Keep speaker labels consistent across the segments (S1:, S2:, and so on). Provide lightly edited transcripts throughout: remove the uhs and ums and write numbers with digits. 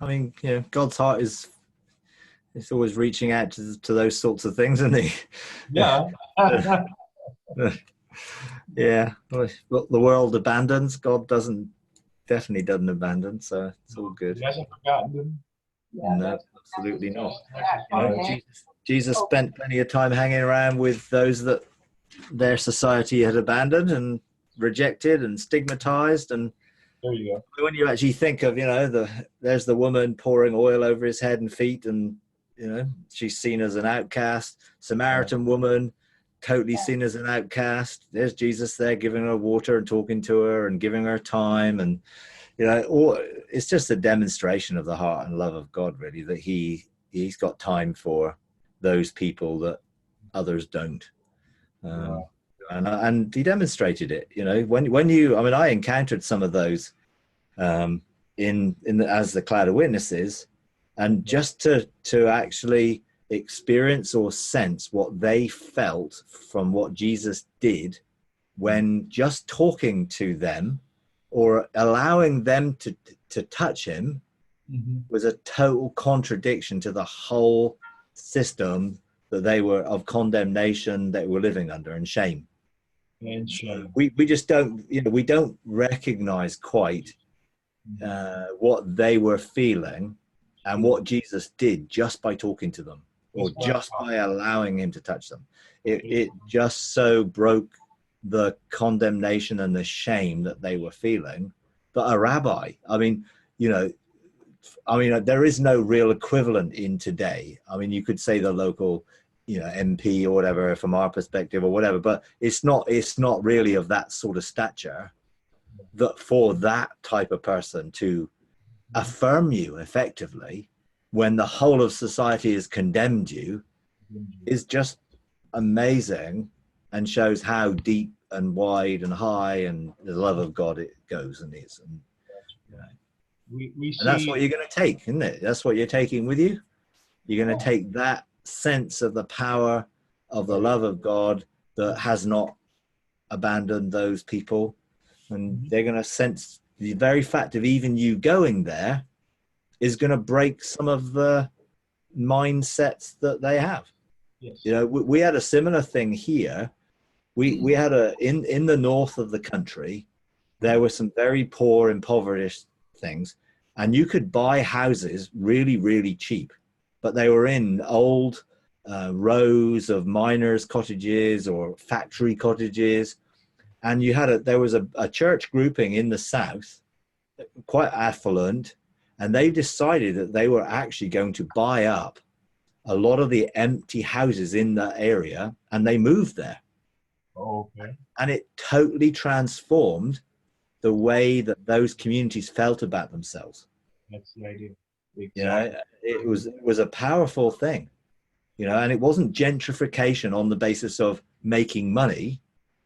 S1: I mean, God's heart is it's always reaching out to those sorts of things, isn't he?
S2: Yeah.
S1: Yeah, well, the world abandons. God doesn't definitely doesn't abandon, so it's all
S2: No,
S1: good.
S2: he hasn't forgotten them.
S3: Yeah,
S1: No,
S3: that's what's
S1: absolutely
S3: good.
S1: not.
S3: Okay.
S1: Jesus
S3: So,
S1: spent plenty of time hanging around with those that their society had abandoned and rejected and stigmatized. And
S2: There you go.
S1: when you actually think of, there's the woman pouring oil over his head and feet, and she's seen as an outcast.
S2: Yeah.
S1: Samaritan woman, totally
S3: yeah,
S1: seen as an outcast. There's Jesus there giving her water and talking to her and giving her time, and it's just a demonstration of the heart and love of God, really, that he's got time for those people that others don't.
S2: Yeah.
S1: um, and he demonstrated it. I encountered some of those um, as the cloud of witnesses, and just to actually experience or sense what they felt from what Jesus did when just talking to them or allowing them to touch him
S2: Mm-hmm.
S1: was a total contradiction to the whole system that they were of condemnation that were living under and shame.
S2: And
S1: So
S2: shame.
S1: we just don't, we don't recognize quite
S2: Mm-hmm.
S1: what they were feeling and what Jesus did just by talking to them or
S2: That's what I'm
S1: just by allowing him to touch them.
S2: talking
S1: It just so broke the condemnation and the shame that they were feeling that a rabbi, you know, there is no real equivalent in today. I mean, you could say the local, MP or whatever from our perspective or whatever, but it's not really of that sort of stature that for that type of person to affirm you effectively when the whole of society has condemned you is just amazing and shows how deep and wide and high and the love of God it goes and is. And, you know,
S2: We
S1: and that's what
S2: see,
S1: you're going to take, isn't it? That's what you're taking with you. You're going to
S3: yeah,
S1: take that sense of the power of the love of God that has not abandoned those people. And
S2: Mhm.
S1: they're going to sense the very fact of even you going there is going to break some of the mindsets that they have.
S2: Yes.
S1: We had a similar thing here. We had in the north of the country, there were some very poor, impoverished things, and you could buy houses really, really cheap, but they were in old rows of miners' cottages or factory cottages, and there was a church grouping in the south, quite affluent, and they decided that they were actually going to buy up a lot of the empty houses in that area, and they moved there,
S2: Oh, okay.
S1: and it totally transformed the way that those communities felt about themselves.
S2: That's the idea.
S1: You know,
S2: Exactly.
S1: it was a powerful thing. And it wasn't gentrification on the basis of making money.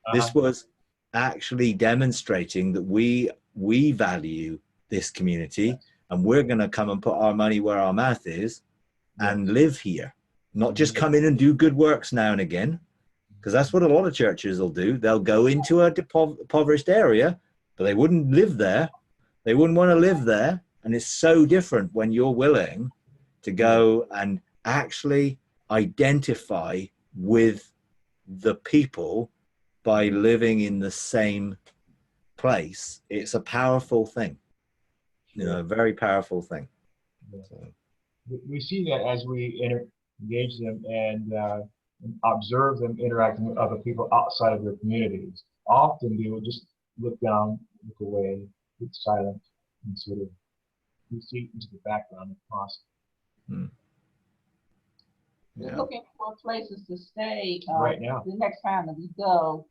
S2: Uh-huh.
S1: This was actually demonstrating that we value this community,
S2: Yes.
S1: and we're going to come and put our money where our mouth is
S2: Yes.
S1: and live here, not just
S2: Mhm.
S1: come in and do good works now and again, because that's what a lot of churches will do. They'll go into a impoverished area, but they wouldn't live there. They wouldn't want to live there. And it's so different when you're willing to
S2: Yeah.
S1: go and actually identify with the people by living in the same place. It's a powerful thing,
S2: Sure.
S1: a very powerful thing.
S2: Yeah.
S1: So,
S2: We see that as we engage them and observe them interacting with other people outside of their communities. Often they will just look down, look away, get silent, and sort of retreat into the background if possible.
S1: mm,
S3: we're
S1: yeah.
S3: looking for places to stay
S2: Right now.
S3: the next time that we go.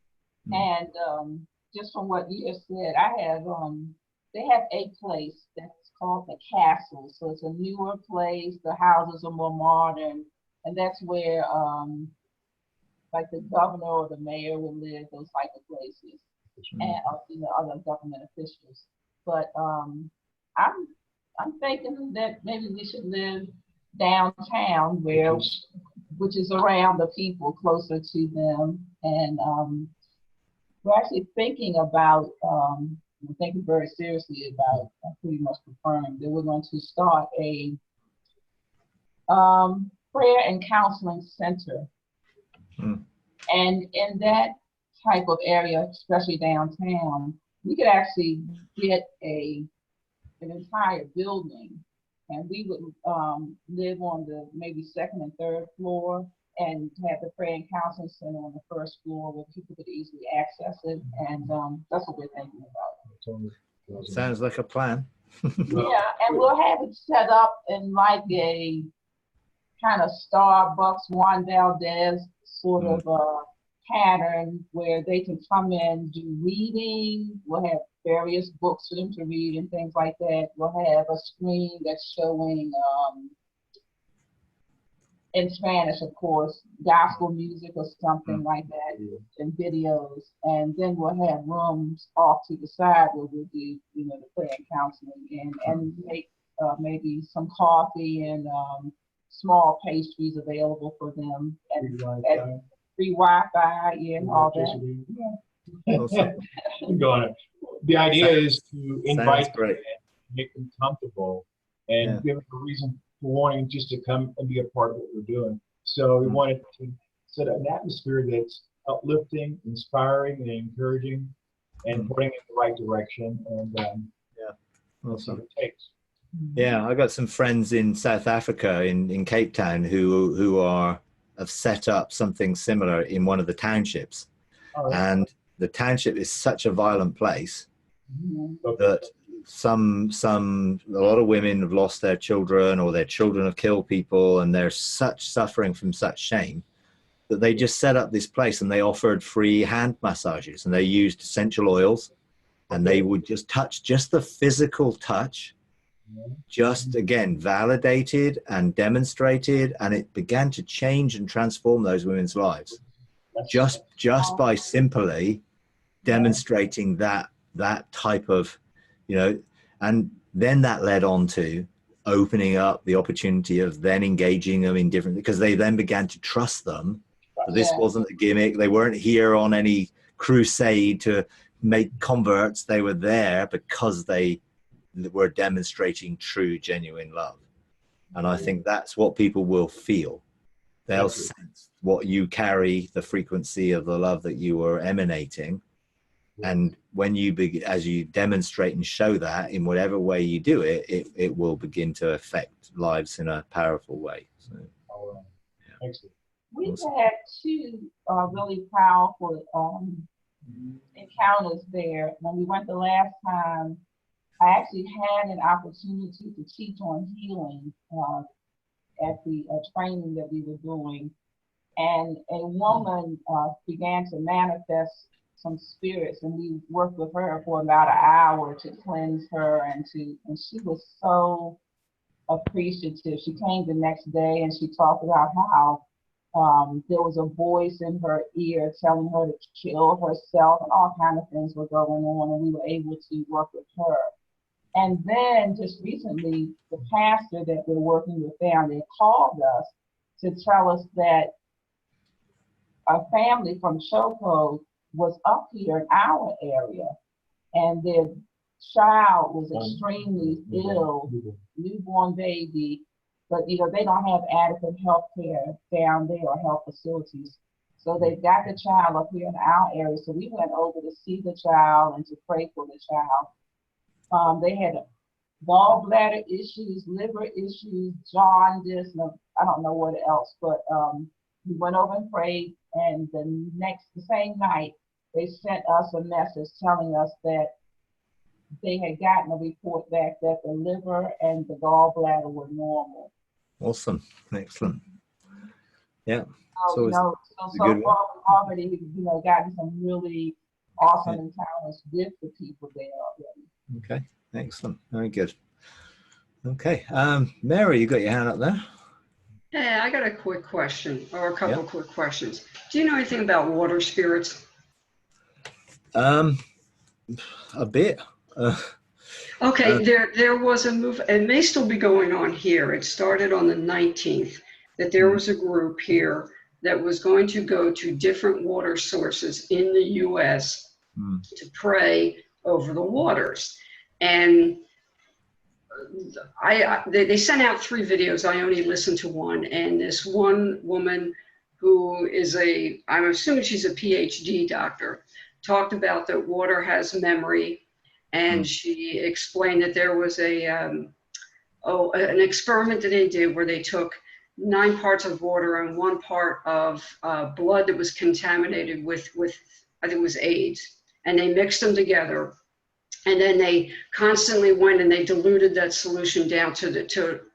S1: Mm,
S3: And just from what you have said, they have a place that's called the Castle. So it's a newer place. The houses are more modern, and that's where like the governor or the mayor would live. Those type of places, and
S1: mm.
S3: other government officials. But I'm I'm thinking that maybe we should live downtown,
S2: Which
S3: where
S2: is
S3: which is around the people, closer to them, and we're actually thinking about we're thinking very seriously about pretty much confirmed that we're going to start a prayer and counseling center.
S1: Mm.
S3: And in that type of area, especially downtown, we could actually get an entire building, and we would live on the maybe second and third floor, and have the prayer and counseling center on the first floor where people could easily access it. And that's what we're thinking about.
S1: Sounds like a plan.
S3: Yeah, and we'll have it set up in like a kind of Starbucks, Juan Valdez sort of pattern where they can come in, do reading. We'll have various books for them to read and things like that. We'll have a screen that's showing, in Spanish, of course, gospel music or something like that, and videos. And then we'll have rooms off to the side where we'll do, the prayer and counseling, and make maybe some coffee and small pastries available for them, and free Wi-Fi, and all that. Yeah.
S1: Awesome.
S2: The idea is to invite them
S1: great.
S2: in, make them comfortable, and give them a reason for wanting just to come and be a part of what we're doing. So we wanted to set an atmosphere that's uplifting, inspiring, and encouraging, and pointing in the right direction. And
S1: Awesome.
S2: it takes.
S1: Yeah, I got some friends in South Africa, in Cape Town, who have set up something similar in one of the townships. And the township is such a violent place that a lot of women have lost their children, or their children have killed people, and they're such suffering from such shame that they just set up this place, and they offered free hand massages, and they used essential oils, and they would just touch, just the physical touch, just again validated and demonstrated, and it began to change and transform those women's lives just by simply demonstrating that type of, and then that led on to opening up the opportunity of then engaging them in different, because they then began to trust them. This wasn't a gimmick. They weren't here on any crusade to make converts. They were there because they were demonstrating true, genuine love. And I think that's what people will feel. They'll sense what you carry, the frequency of the love that you are emanating. And when as you demonstrate and show that in whatever way you do it, it will begin to affect lives in a powerful way. So,
S3: We've had two really powerful encounters there. When we went the last time, I actually had an opportunity to teach on healing at the training that we were doing. And a woman began to manifest some spirits, and we worked with her for about an hour to cleanse her, and she was so appreciative. She came the next day and she talked about how there was a voice in her ear telling her to kill herself, and all kinds of things were going on, and we were able to work with her. And then just recently, the pastor that we're working with down there called us to tell us that a family from Choco was up here in our area, and their child was extremely ill, newborn baby, but they don't have adequate health care down there or health facilities. So they've got the child up here in our area. So we went over to see the child and to pray for the child. They had gallbladder issues, liver issues, jaundice, and I don't know what else, but we went over and prayed, and the same night, they sent us a message telling us that they had gotten a report back that the liver and the gallbladder were normal.
S1: Awesome. Excellent. Yeah.
S3: So far we've already, gotten some really awesome encounters with the people there already.
S1: Okay. Excellent. Very good. Okay. Mary, you got your hand up there?
S4: Hey, I got a quick question, or a couple of quick questions. Do you know anything about water spirits?
S1: A bit.
S4: Okay, there was a move, it may still be going on here. It started on the 19th, that there was a group here that was going to go to different water sources in the U.S. to pray over the waters. And they sent out 3 videos. I only listened to one. And this one woman who is I'm assuming she's a PhD doctor, talked about that water has memory. And she explained that there was an experiment that they did where they took 9 parts of water and 1 part of blood that was contaminated with I think it was AIDS, and they mixed them together, and then they constantly went and they diluted that solution down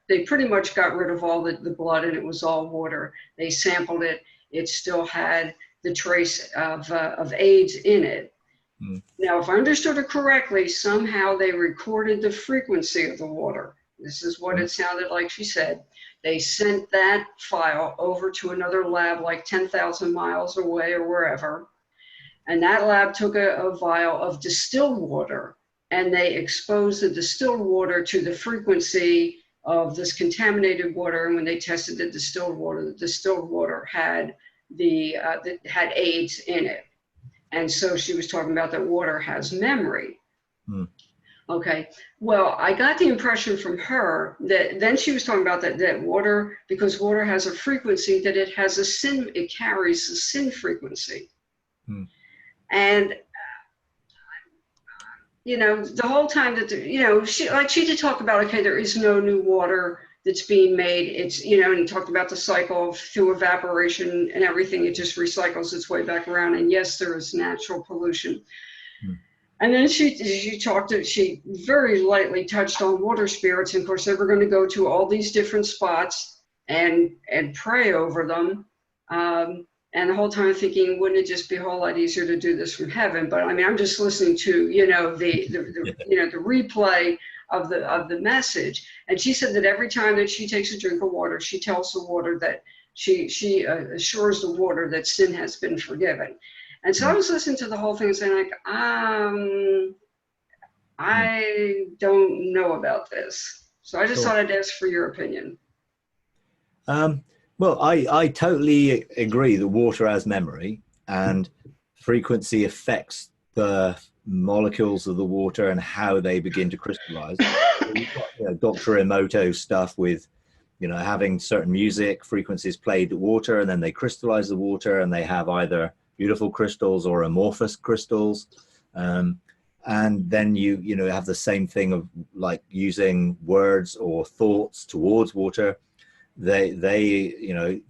S4: they pretty much got rid of all the blood, and it was all water. They sampled it; it still had the trace of AIDS in it. Now, if I understood it correctly, somehow they recorded the frequency of the water. This is what it sounded like she said. They sent that file over to another lab like 10,000 miles away or wherever. And that lab took a vial of distilled water, and they exposed the distilled water to the frequency of this contaminated water. And when they tested the distilled water had had AIDS in it. And so she was talking about that water has memory. Okay, well, I got the impression from her that then she was talking about that water, because water has a frequency, that it carries a sin frequency. And, the whole time that, she did talk about, okay, there is no new water that's being made. It's, and talked about the cycle through evaporation and everything. It just recycles its way back around. And yes, there is natural pollution. And then she very lightly touched on water spirits. And of course, they were going to go to all these different spots and pray over them. And the whole time thinking, wouldn't it just be a whole lot easier to do this from heaven? But I mean, I'm just listening to, the replay of the message. And she said that every time that she takes a drink of water, she tells the water that she assures the water that sin has been forgiven. And so I was listening to the whole thing and saying, like, I don't know about this. So I just thought I'd ask for your opinion.
S1: Well, I totally agree that water has memory, and frequency affects the molecules of the water and how they begin to crystallize. You've got, Dr. Emoto stuff with, having certain music frequencies played water, and then they crystallize the water, and they have either beautiful crystals or amorphous crystals. And then you have the same thing of like using words or thoughts towards water. They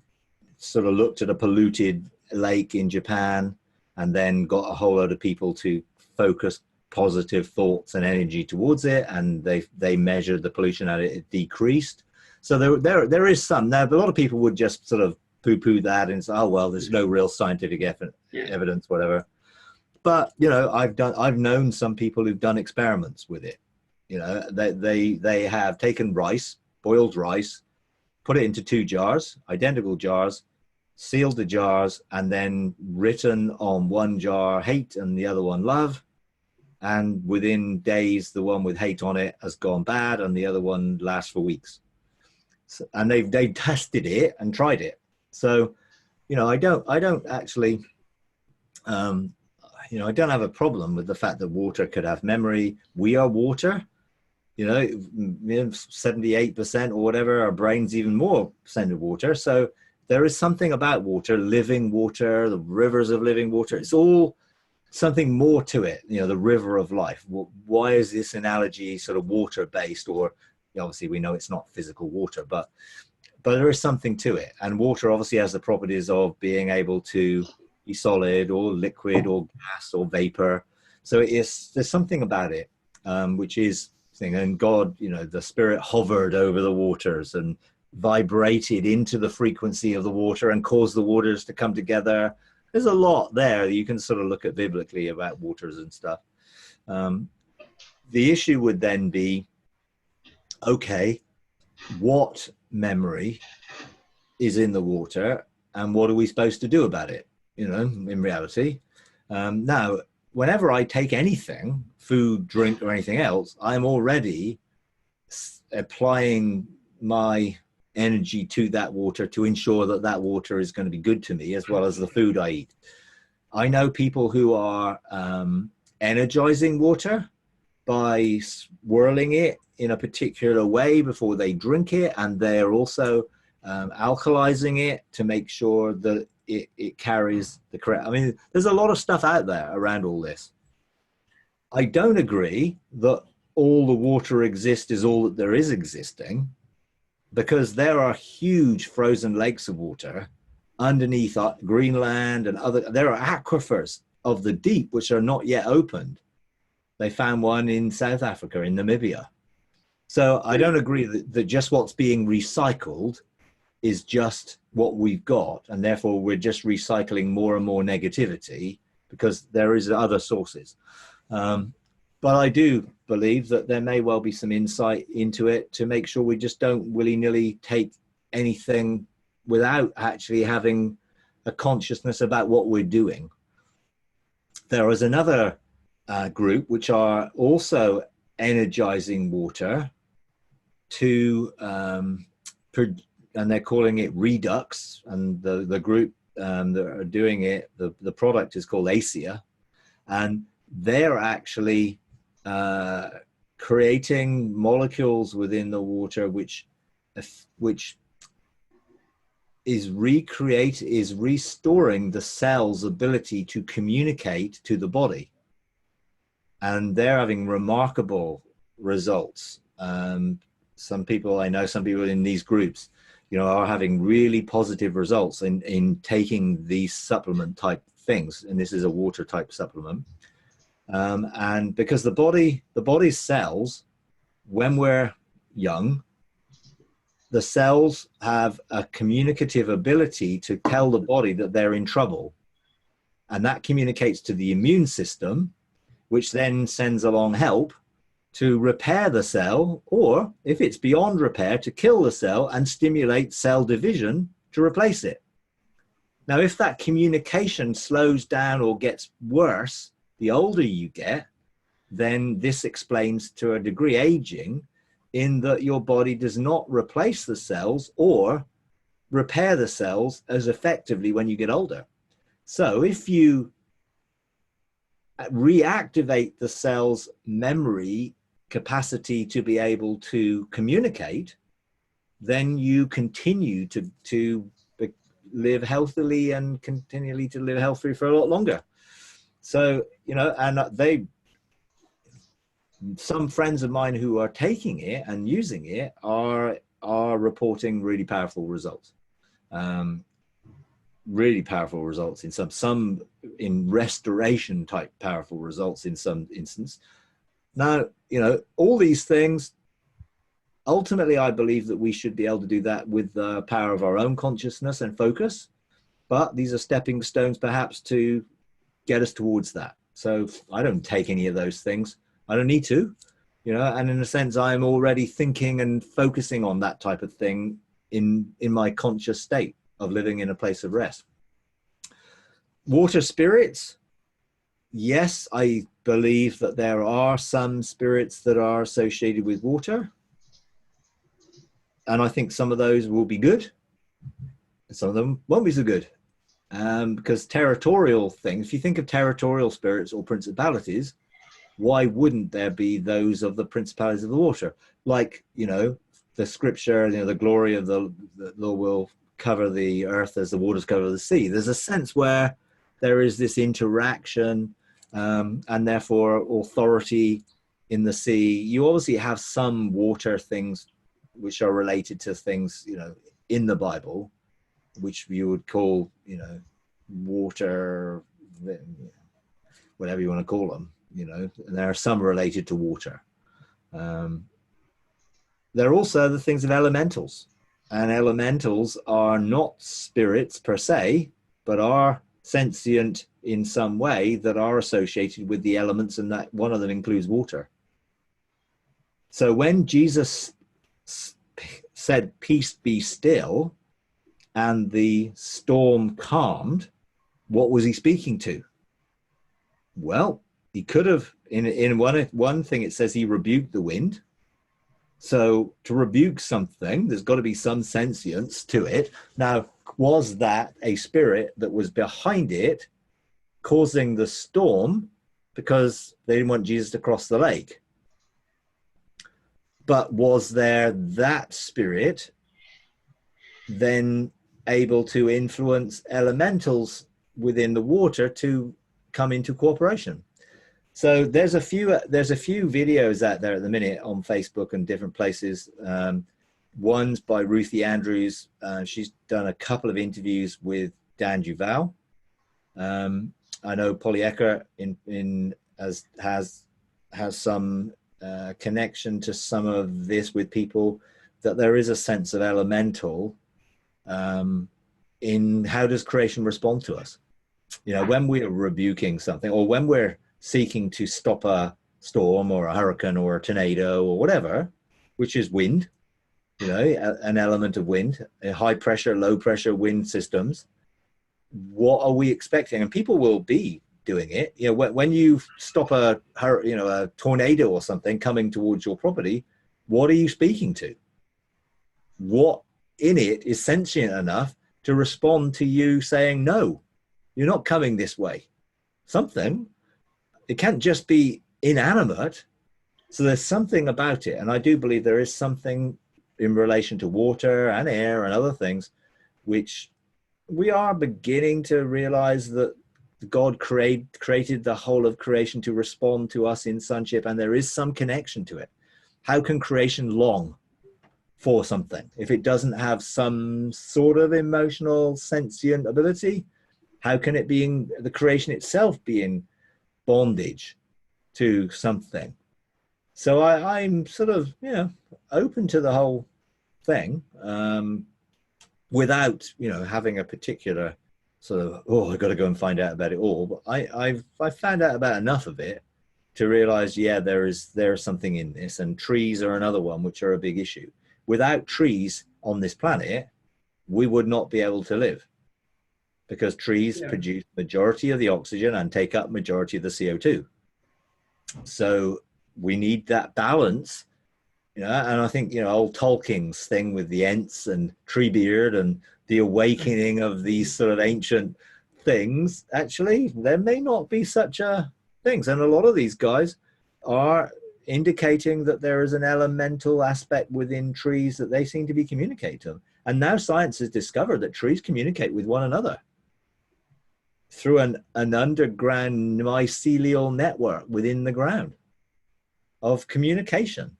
S1: sort of looked at a polluted lake in Japan and then got a whole load of people to focus positive thoughts and energy towards it, and they measured the pollution and it decreased. So there is some. Now, a lot of people would just sort of poo-poo that and say, oh well, there's no real scientific evidence, whatever. But I've known some people who've done experiments with it. They have taken rice, boiled rice, put it into 2 jars, identical jars, sealed the jars, and then written on one jar hate and the other one love. And within days, the one with hate on it has gone bad, and the other one lasts for weeks. So, and they've tested it and tried it. So, I don't actually, I don't have a problem with the fact that water could have memory. We are water. 78% or whatever, our brain's even more percent of water. So there is something about water, living water, the rivers of living water. It's all something more to it, the river of life. Why is this analogy sort of water based? Or obviously we know it's not physical water, but there is something to it. And water obviously has the properties of being able to be solid or liquid or gas or vapor. So there's something about it, which is thing. And God, the Spirit hovered over the waters and vibrated into the frequency of the water and caused the waters to come together. There's a lot there you can sort of look at biblically about waters and stuff. The issue would then be, okay, what memory is in the water and what are we supposed to do about it, in reality? Now, whenever I take anything, food, drink, or anything else, I'm already applying my energy to that water to ensure that that water is going to be good to me, as well as the food I eat. I know people who are energizing water by swirling it in a particular way before they drink it, and they're also alkalizing it to make sure that it carries the correct. I mean, there's a lot of stuff out there around all this. I don't agree that all the water exists is all that there is existing, because there are huge frozen lakes of water underneath Greenland and other. There are aquifers of the deep which are not yet opened. They found one in South Africa, in Namibia. So I don't agree that just what's being recycled is just what we've got, and therefore we're just recycling more and more negativity, because there is other sources. But I do believe that there may well be some insight into it to make sure we just don't willy-nilly take anything without actually having a consciousness about what we're doing. There is another group which are also energizing water to, and they're calling it Redux, and the group that are doing it, the product is called ASIA, and they're actually creating molecules within the water which is restoring the cell's ability to communicate to the body, and they're having remarkable results. Some people I know, some people in these groups, you know, are having really positive results in taking these supplement type things, and this is a water type supplement. And because the body's cells, when we're young, the cells have a communicative ability to tell the body that they're in trouble. And that communicates to the immune system, which then sends along help to repair the cell, or if it's beyond repair, to kill the cell and stimulate cell division to replace it. Now, if that communication slows down or gets worse, the older you get, then this explains to a degree aging, in that your body does not replace the cells or repair the cells as effectively when you get older. So if you reactivate the cell's memory capacity to be able to communicate, then you continue to live healthily and continually to live healthy for a lot longer. So, you know, and some friends of mine who are taking it and using it are reporting really powerful results. Really powerful results in some in restoration type powerful results in some instance. Now, you know, all these things, ultimately, I believe that we should be able to do that with the power of our own consciousness and focus, but these are stepping stones perhaps to get us towards that. So I don't take any of those things. I don't need to, you know, and in a sense, I'm already thinking and focusing on that type of thing in my conscious state of living in a place of rest. Water spirits. Yes, I believe that there are some spirits that are associated with water. And I think some of those will be good. And some of them won't be so good. Because territorial things, if you think of territorial spirits or principalities, why wouldn't there be those of the principalities of the water? Like, you know, the scripture, you know, the glory of the Lord will cover the earth as the waters cover the sea. There's a sense where there is this interaction, and therefore authority in the sea. You obviously have some water things which are related to things, you know, in the Bible, which you would call, you know, water, whatever you want to call them, you know, and there are some related to water. There are also the things of elementals, and elementals are not spirits per se, but are sentient in some way that are associated with the elements, and that one of them includes water. So when Jesus said, "Peace be still," and the storm calmed, what was he speaking to? Well, he could have, in one thing it says he rebuked the wind. So to rebuke something, there's got to be some sentience to it. Now, was that a spirit that was behind it, causing the storm because they didn't want Jesus to cross the lake. But was there that spirit then able to influence elementals within the water to come into cooperation? So there's a few videos out there at the minute on Facebook and different places. One's by Ruthie Andrews. She's done a couple of interviews with Dan Duval. I know Polly Eckert has some connection to some of this with people, that there is a sense of elemental in how does creation respond to us. You know, when we're rebuking something, or when we're seeking to stop a storm or a hurricane or a tornado or whatever, which is wind, you know, an element of wind, high pressure, low pressure wind systems. What are we expecting? And people will be doing it. You know, when you stop a tornado or something coming towards your property, what are you speaking to? What in it is sentient enough to respond to you saying, no, you're not coming this way? Something. It can't just be inanimate. So there's something about it. And I do believe there is something in relation to water and air and other things, which we are beginning to realize that God created the whole of creation to respond to us in sonship, and there is some connection to it. How can creation long for something if it doesn't have some sort of emotional, sentient ability? How can it be in the creation itself be in bondage to something? So I'm sort of, you know, open to the whole thing, without, you know, having a particular sort of, oh, I've got to go and find out about it all. But I've found out about enough of it to realize, yeah, there is something in this, and trees are another one, which are a big issue. Without trees on this planet, we would not be able to live, because trees produce majority of the oxygen and take up majority of the CO2. So we need that balance, you know. And I think, you know, old Tolkien's thing with the Ents and Treebeard and the awakening of these sort of ancient things, actually, there may not be such a things. And a lot of these guys are indicating that there is an elemental aspect within trees that they seem to be communicating. And now science has discovered that trees communicate with one another through an underground mycelial network within the ground of communication.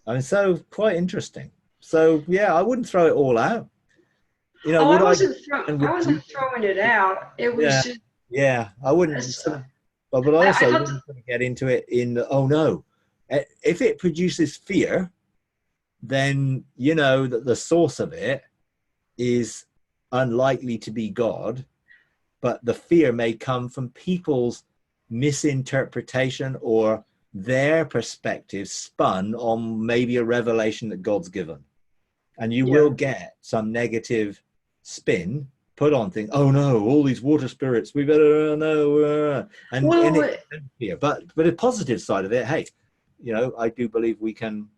S1: I mean, so quite interesting. So yeah, I wouldn't throw it all out. You know,
S4: I wasn't throwing it out. It was just,
S1: yeah, I wouldn't sort of, but I also wouldn't sort of get into it in the, oh no, if it produces fear, then you know that the source of it is unlikely to be God, but the fear may come from people's misinterpretation or their perspective spun on maybe a revelation that God's given. And you will get some negative spin put on things. Oh no, all these water spirits, we better know. But a positive side of it, hey, you know, I do believe we can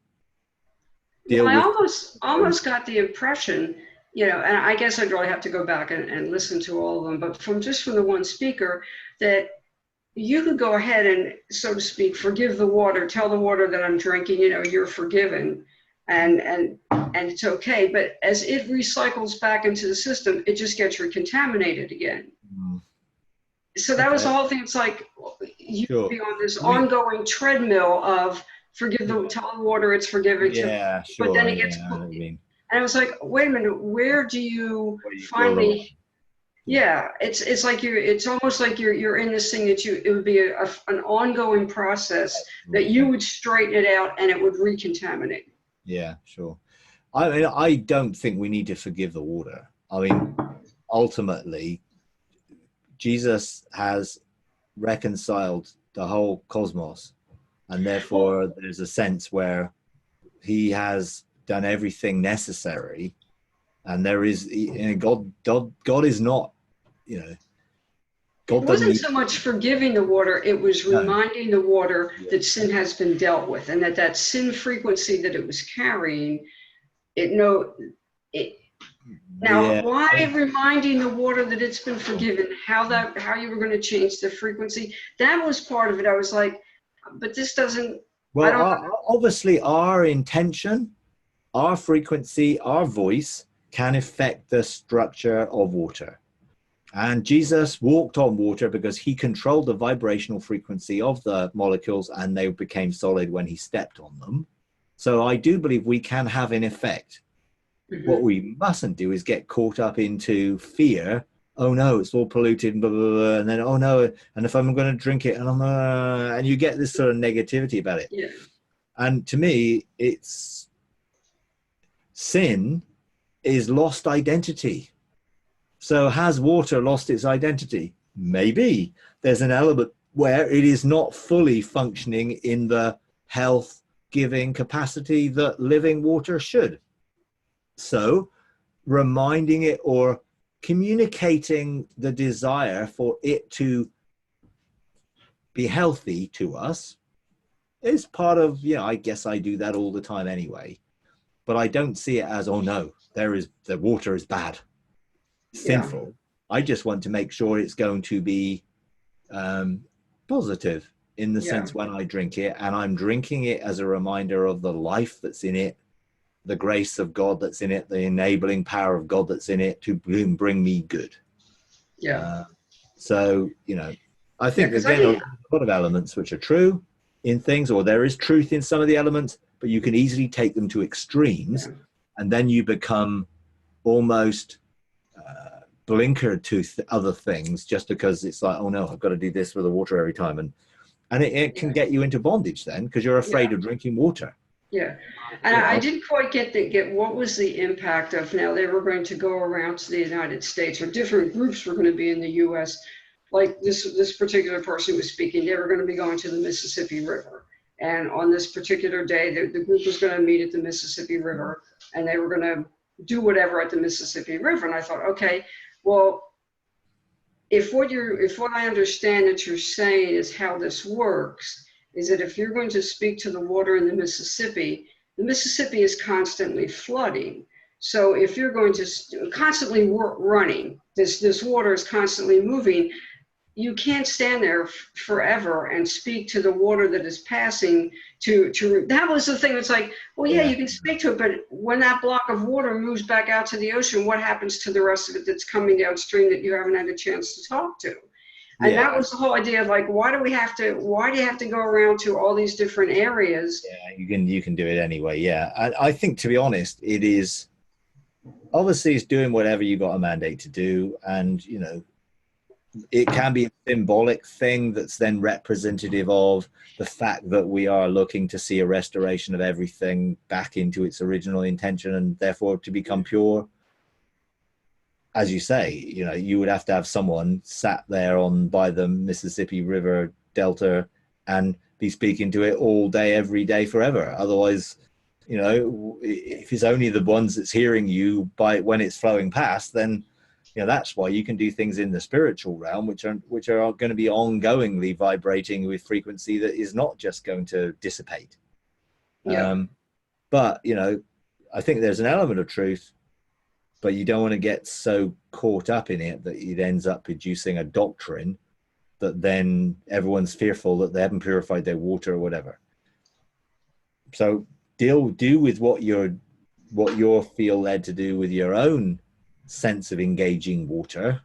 S1: deal with.
S4: I almost got the impression, you know, and I guess I'd really have to go back and listen to all of them, but from the one speaker, that you could go ahead and, so to speak, forgive the water, tell the water that I'm drinking, you know, you're forgiven, and it's okay. But as it recycles back into the system, it just gets recontaminated again. So that was the whole thing. It's like you could be on this ongoing treadmill of tell the water it's forgiven.
S1: Yeah, sure.
S4: But then it gets, and I was like, wait a minute, where do you finally? Yeah, it's like it's almost like you're in this thing that it would be an ongoing process that you would straighten it out and it would recontaminate.
S1: Yeah, sure. I mean, I don't think we need to forgive the water. I mean, ultimately, Jesus has reconciled the whole cosmos, and therefore there's a sense where he has done everything necessary, and there is, you know, God is not, you know,
S4: God, it wasn't so much forgiving the water, it was reminding the water that sin has been dealt with, and that sin frequency that it was carrying, Now,
S1: Yeah.
S4: why reminding the water that it's been forgiven, how you were going to change the frequency? That was part of it. I was like, but this doesn't, I
S1: Well,
S4: don't,
S1: obviously, our intention, our frequency, our voice can affect the structure of water. And Jesus walked on water because he controlled the vibrational frequency of the molecules and they became solid when he stepped on them. So I do believe we can have an effect. What we mustn't do is get caught up into fear. Oh no, it's all polluted, and blah, blah, blah. And then, oh no, and if I'm going to drink it, and you get this sort of negativity about it.
S4: yeah,
S1: And to me, it's sin is lost identity. So has water lost its identity? Maybe. There's an element where it is not fully functioning in the health giving capacity that living water should. So reminding it or communicating the desire for it to be healthy to us is part of, I guess I do that all the time anyway. But I don't see it as, oh no, the water is bad, sinful. Yeah. I just want to make sure it's going to be positive in the sense when I drink it, and I'm drinking it as a reminder of the life that's in it, the grace of God that's in it, the enabling power of God that's in it to bring me good.
S4: Yeah.
S1: So, I think again, a lot of elements which are true in things, or there is truth in some of the elements, but you can easily take them to extremes, and then you become almost blinkered to other things just because it's like, oh no, I've got to do this with the water every time. And it can get you into bondage then because you're afraid of drinking water.
S4: Yeah. And I didn't quite get what was the impact of, now they were going to go around to the United States, or different groups were going to be in the U.S. Like this particular person was speaking, they were going to be going to the Mississippi River. And on this particular day, the group was going to meet at the Mississippi River, and they were going to do whatever at the Mississippi River. And I thought, okay, well, if what I understand that you're saying is how this works, is that if you're going to speak to the water in the Mississippi is constantly flooding. So if you're going to constantly running, this water is constantly moving, you can't stand there forever and speak to the water that is passing to that was the thing. It's like, well, you can speak to it, but when that block of water moves back out to the ocean, what happens to the rest of it that's coming downstream that you haven't had a chance to talk to? And that was the whole idea of like, why do you have to go around to all these different areas?
S1: Yeah, you can do it anyway. Yeah. I think, to be honest, it is obviously it's doing whatever you got a mandate to do. And, it can be a symbolic thing that's then representative of the fact that we are looking to see a restoration of everything back into its original intention and therefore to become pure. As you say, you would have to have someone sat there by the Mississippi River Delta and be speaking to it all day, every day, forever. Otherwise, if it's only the ones that's hearing you when it's flowing past, then that's why you can do things in the spiritual realm, which are going to be ongoingly vibrating with frequency that is not just going to dissipate. Yeah. But, I think there's an element of truth, but you don't want to get so caught up in it that it ends up producing a doctrine that then everyone's fearful that they haven't purified their water or whatever. So do with what you feel led to do with your own sense of engaging water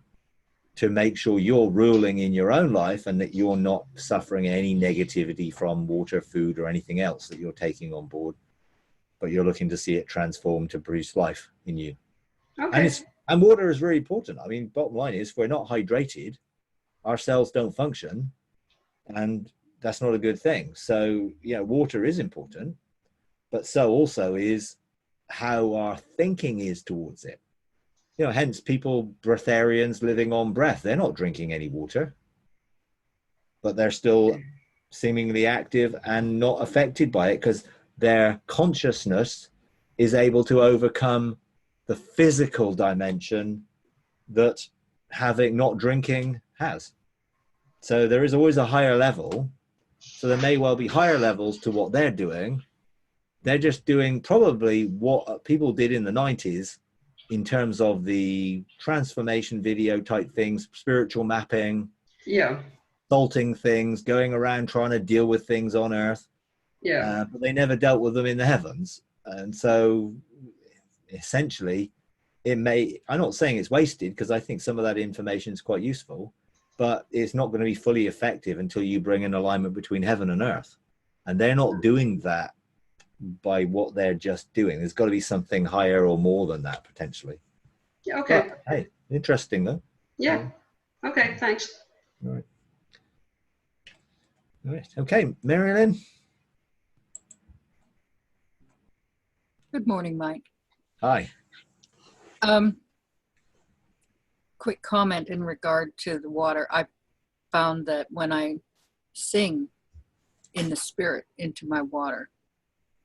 S1: to make sure you're ruling in your own life and that you're not suffering any negativity from water, food, or anything else that you're taking on board, but you're looking to see it transform to produce life in you. Okay. And water is very important. I mean, bottom line is, if we're not hydrated, our cells don't function, and that's not a good thing. So, water is important, but so also is how our thinking is towards it. Hence breatharians living on breath, they're not drinking any water, but they're still seemingly active and not affected by it because their consciousness is able to overcome the physical dimension that not drinking has. So there is always a higher level. So there may well be higher levels to what they're doing. They're just doing probably what people did in the 90s, in terms of the transformation video type things, spiritual mapping,
S4: Yeah.
S1: salting things, going around trying to deal with things on earth.
S4: Yeah.
S1: But they never dealt with them in the heavens. And so essentially it may, I'm not saying it's wasted, because I think some of that information is quite useful, but it's not going to be fully effective until you bring an alignment between heaven and earth. And they're not doing that by what they're just doing. There's got to be something higher or more than that potentially.
S4: Yeah. Okay.
S1: But, hey, interesting though.
S4: Yeah. Okay. Thanks.
S1: All right. All right. Okay, Marilyn.
S5: Good morning, Mike.
S1: Hi.
S5: Quick comment in regard to the water. I found that when I sing in the spirit into my water,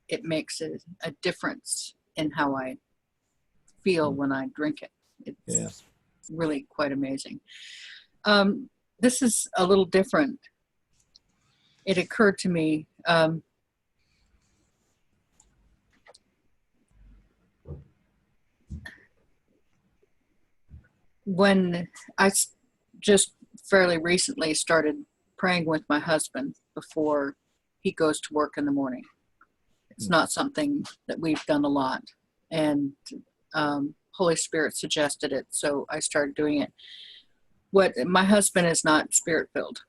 S5: it makes a difference in how I feel when I drink it. It's really quite amazing. This is a little different. It occurred to me, when I just fairly recently started praying with my husband before he goes to work in the morning. It's not something that we've done a lot, and Holy Spirit suggested it, so I started doing it. My husband is not spirit-filled,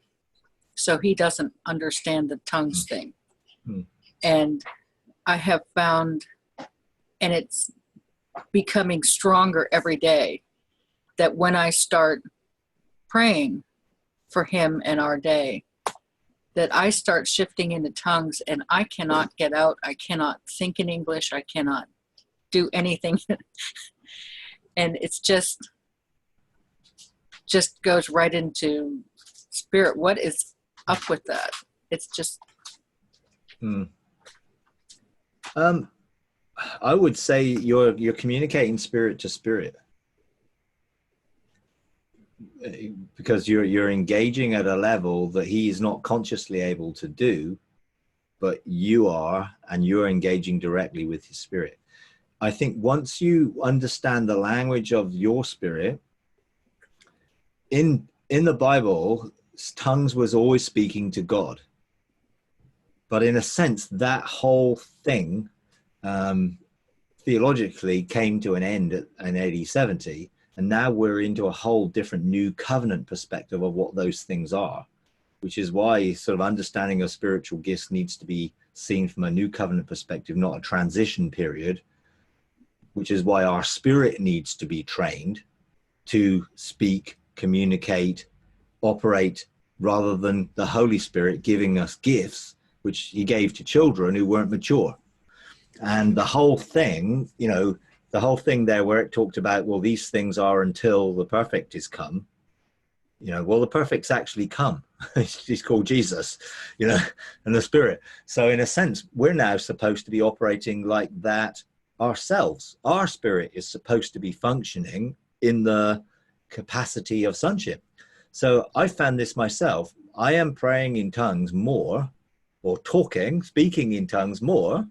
S5: so he doesn't understand the tongues thing. And I have found, and it's becoming stronger every day, that when I start praying for him and our day, that I start shifting into tongues, and I cannot get out. I cannot think in English. I cannot do anything. And it's just goes right into spirit. What is up with that? It's just.
S1: I would say you're communicating spirit to spirit, because you're engaging at a level that he is not consciously able to do, but you are, and you're engaging directly with his spirit. I think once you understand the language of your spirit, in the Bible, tongues was always speaking to God. But in a sense, that whole thing theologically came to an end in AD 70. And now we're into a whole different new covenant perspective of what those things are, which is why sort of understanding of spiritual gifts needs to be seen from a new covenant perspective, not a transition period, which is why our spirit needs to be trained to speak, communicate, operate, rather than the Holy Spirit giving us gifts, which he gave to children who weren't mature. And the whole thing, the whole thing there where it talked about, well, these things are until the perfect is come, well, the perfect's actually come. He's called Jesus, and the Spirit. So in a sense, we're now supposed to be operating like that ourselves. Our spirit is supposed to be functioning in the capacity of sonship. So I found this myself. I am praying in tongues more, or speaking in tongues more.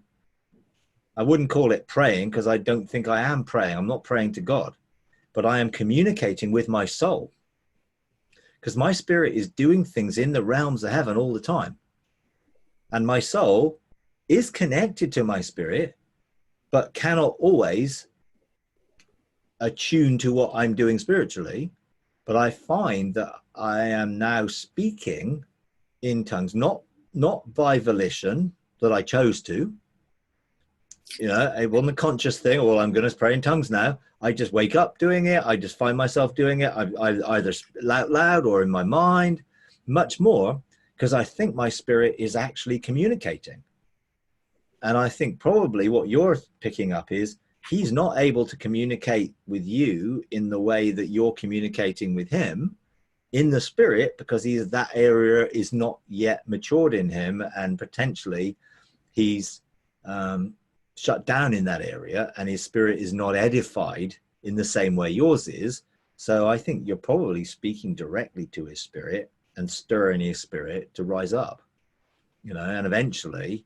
S1: I wouldn't call it praying, because I don't think I am praying. I'm not praying to God, but I am communicating with my soul, because my spirit is doing things in the realms of heaven all the time. And my soul is connected to my spirit, but cannot always attune to what I'm doing spiritually. But I find that I am now speaking in tongues, not by volition that I chose to. It wasn't a conscious thing. Well, I'm going to pray in tongues now. I just wake up doing it. I just find myself doing it. I either out loud or in my mind, much more, because I think my spirit is actually communicating. And I think probably what you're picking up is he's not able to communicate with you in the way that you're communicating with him in the spirit, because that area is not yet matured in him, and potentially he's shut down in that area, and his spirit is not edified in the same way yours is. So I think you're probably speaking directly to his spirit and stirring his spirit to rise up, and eventually,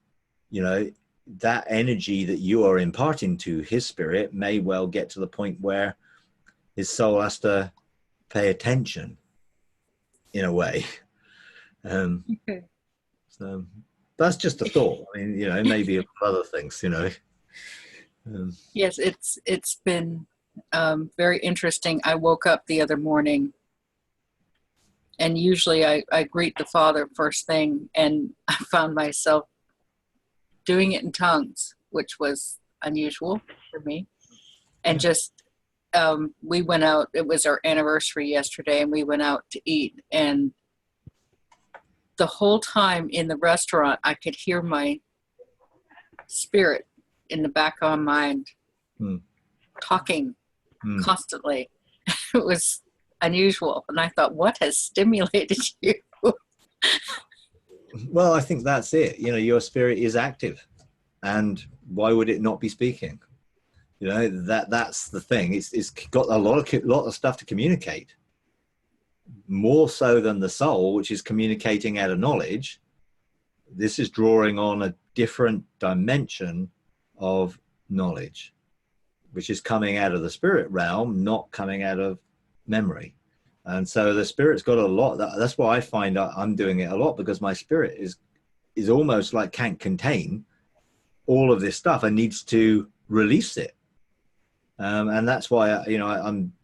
S1: that energy that you are imparting to his spirit may well get to the point where his soul has to pay attention in a way.
S5: Okay.
S1: So that's just a thought. I mean, maybe other things,
S5: Yes, it's been very interesting. I woke up the other morning, and usually I greet the Father first thing, and I found myself doing it in tongues, which was unusual for me. And just we went out. It was our anniversary yesterday, and we went out to eat. And the whole time in the restaurant, I could hear my spirit in the back of my mind talking constantly. It was unusual, and I thought, what has stimulated you?
S1: Well, I think that's it. Your spirit is active, and why would it not be speaking? That's the thing. It's got a lot of stuff to communicate, more so than the soul, which is communicating out of knowledge. This is drawing on a different dimension of knowledge, which is coming out of the spirit realm, not coming out of memory. And so the spirit's got a lot. That's why I find I'm doing it a lot, because my spirit is almost like can't contain all of this stuff and needs to release it. And that's why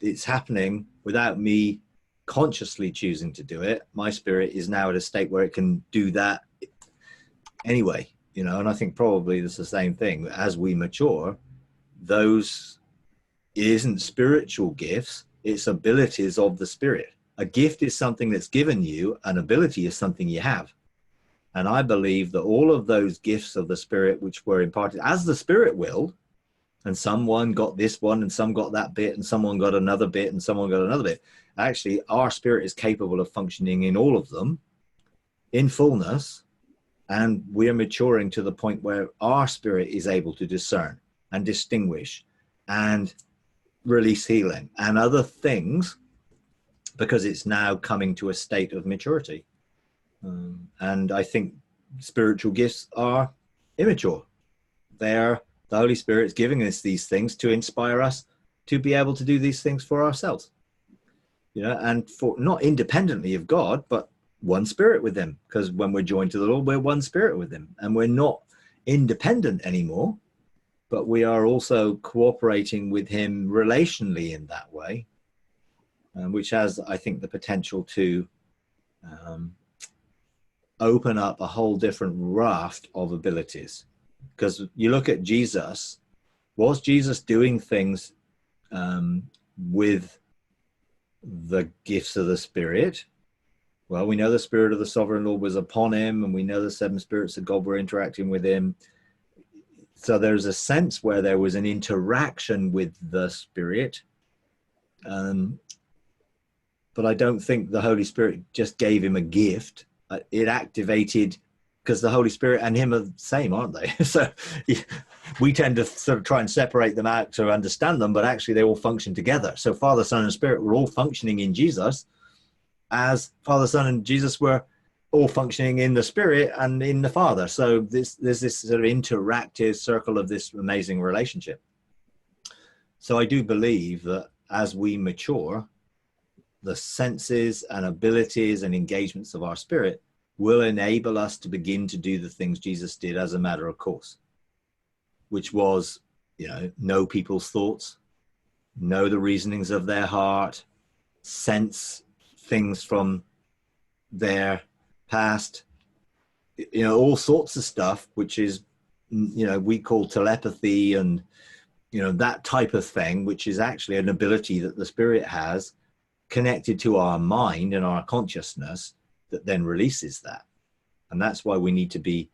S1: it's happening without me consciously choosing to do it. My spirit is now at a state where it can do that anyway, and I think probably it's the same thing. As we mature, it isn't spiritual gifts, it's abilities of the spirit. A gift is something that's given you, an ability is something you have. And I believe that all of those gifts of the spirit, which were imparted as the spirit willed, and someone got this one and some got that bit and someone got another bit and someone got another bit. Actually, our spirit is capable of functioning in all of them in fullness, and we're maturing to the point where our spirit is able to discern and distinguish and release healing and other things, because it's now coming to a state of maturity. And I think spiritual gifts are immature. The Holy Spirit's giving us these things to inspire us to be able to do these things for ourselves, and for not independently of God, but one spirit with him, because when we're joined to the Lord, we're one spirit with him, and we're not independent anymore, but we are also cooperating with him relationally in that way, which has, I think, the potential to open up a whole different raft of abilities. Because you look at Jesus, was Jesus doing things with the gifts of the Spirit? Well, we know the Spirit of the Sovereign Lord was upon him, and we know the 7 spirits of God were interacting with him. So there's a sense where there was an interaction with the Spirit. But I don't think the Holy Spirit just gave him a gift. It activated, because the Holy Spirit and him are the same, aren't they? So we tend to sort of try and separate them out to understand them, but actually they all function together. So Father, Son, and Spirit were all functioning in Jesus, as Father, Son, and Jesus were all functioning in the Spirit and in the Father. So there's this sort of interactive circle of this amazing relationship. So I do believe that as we mature, the senses and abilities and engagements of our spirit will enable us to begin to do the things Jesus did as a matter of course, which was, know people's thoughts, know the reasonings of their heart, sense things from their past, all sorts of stuff, which is, we call telepathy and, that type of thing, which is actually an ability that the spirit has connected to our mind and our consciousness that then releases that. And that's why we need to be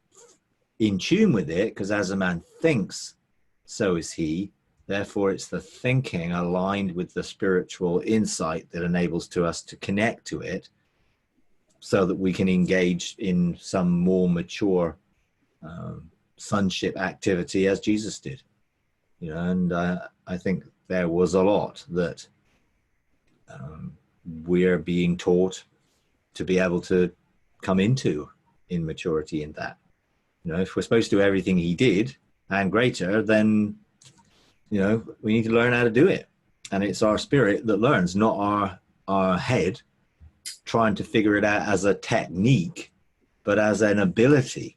S1: in tune with it, because as a man thinks, so is he. Therefore, it's the thinking aligned with the spiritual insight that enables us to connect to it, so that we can engage in some more mature sonship activity as Jesus did. And I think there was a lot that we're being taught to be able to come into in maturity in that. You know, if we're supposed to do everything he did and greater, then, you know, we need to learn how to do it. And it's our spirit that learns, not our head trying to figure it out as a technique, but as an ability.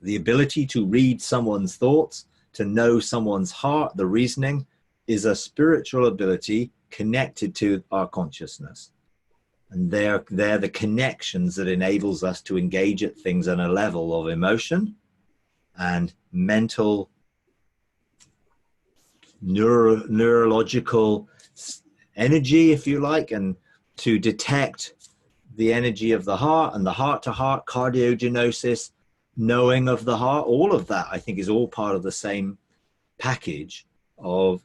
S1: The ability to read someone's thoughts, to know someone's heart, the reasoning, is a spiritual ability connected to our consciousness. And they're the connections that enables us to engage at things on a level of emotion and mental, neurological energy, if you like, and to detect the energy of the heart and the heart-to-heart cardiogenosis, knowing of the heart. All of that, I think, is all part of the same package of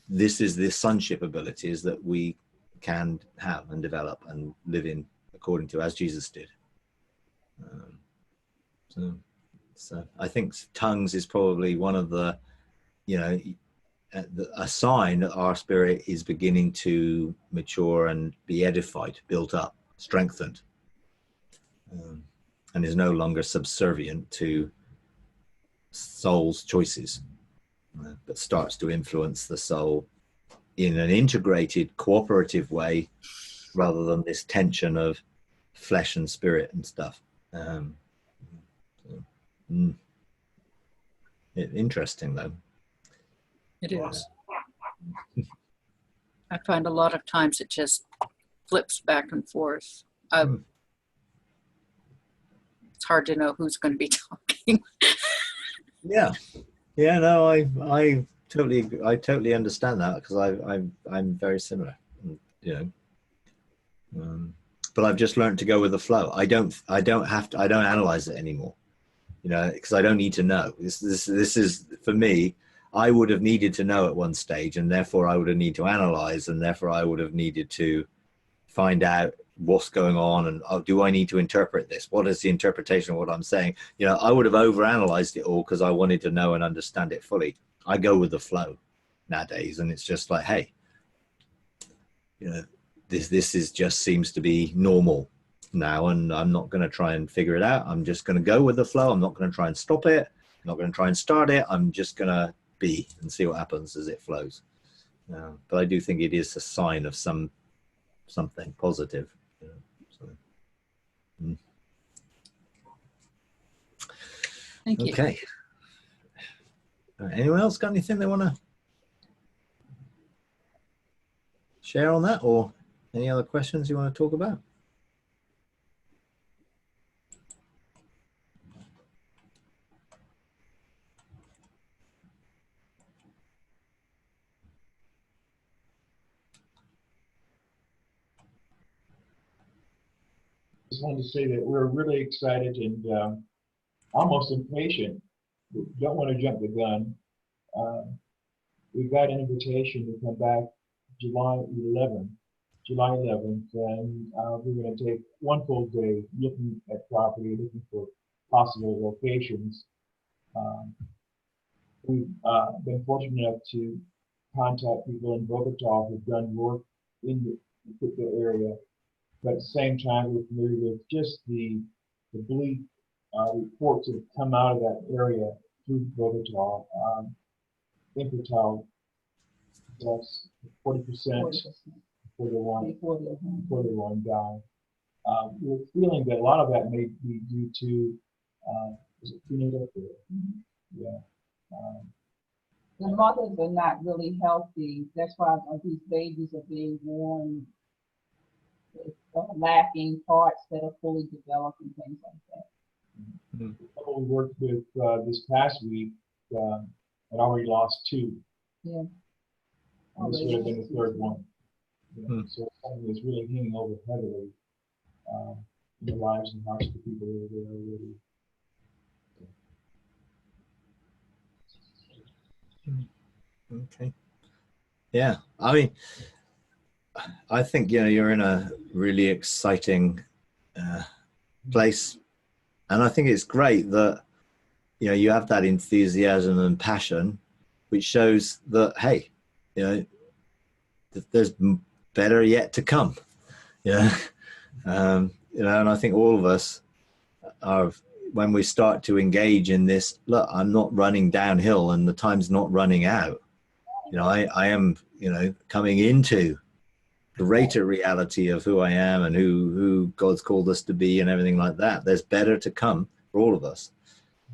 S1: this is the sonship abilities that we can have and develop and live in according to as Jesus did. So I think tongues is probably one of the, you know, a sign that our spirit is beginning to mature and be edified, built up, strengthened, and is no longer subservient to soul's choices, but starts to influence the soul in an integrated, cooperative way, rather than this tension of flesh and spirit and stuff. Interesting, though.
S5: It is. I find a lot of times it just flips back and forth. It's hard to know who's going to be talking.
S1: Yeah, no, I totally understand that, because I'm very similar, you know. But I've just learned to go with the flow. I don't analyze it anymore, you know, because I don't need to know. This is, for me, I would have needed to know at one stage, and therefore I would have needed to analyze, and therefore I would have needed to find out what's going on, and do I need to interpret this? What is the interpretation of what I'm saying? You know, I would have overanalyzed it all because I wanted to know and understand it fully. I go with the flow nowadays, and it's just like, hey, you know, this is just seems to be normal now, and I'm not going to try and figure it out. I'm just going to go with the flow. I'm not going to try and stop it. I'm not going to try and start it. I'm just going to be and see what happens as it flows. But I do think it is a sign of something positive. You know, so.
S5: Thank you.
S1: Okay. Anyone else got anything they want to share on that, or any other questions you want to talk about?
S2: Just wanted to say that we're really excited and almost impatient. We don't want to jump the gun. We got an invitation to come back July 11th, and we're going to take one full day looking at property, looking for possible locations. We've been fortunate enough to contact people in Bogota who've done work in the particular area, but at the same time, we're familiar with just the bleak reports that have come out of that area through Bogota. Infantile deaths, 40% before they want to die. We're feeling that a lot of that may be due to, is it prenatal care? Yeah.
S3: The mothers are not really healthy. That's why these babies are being born with lacking parts that are fully developed and things like that.
S2: The couple we worked with this past week had already lost 2.
S3: Yeah.
S2: And this would have been the 3rd one. Yeah. So it's something that's really hanging over heavily in the lives and hearts of the people who are there already.
S1: Okay. Yeah, I mean, I think, you know, you're in a really exciting place, and I think it's great that, you know, you have that enthusiasm and passion, which shows that, hey, you know, there's better yet to come. Yeah. You know, and I think all of us are when we start to engage in this, look, I'm not running downhill and the time's not running out. You know, I am, you know, coming into greater reality of who I am and who God's called us to be and everything like that. There's better to come for all of us,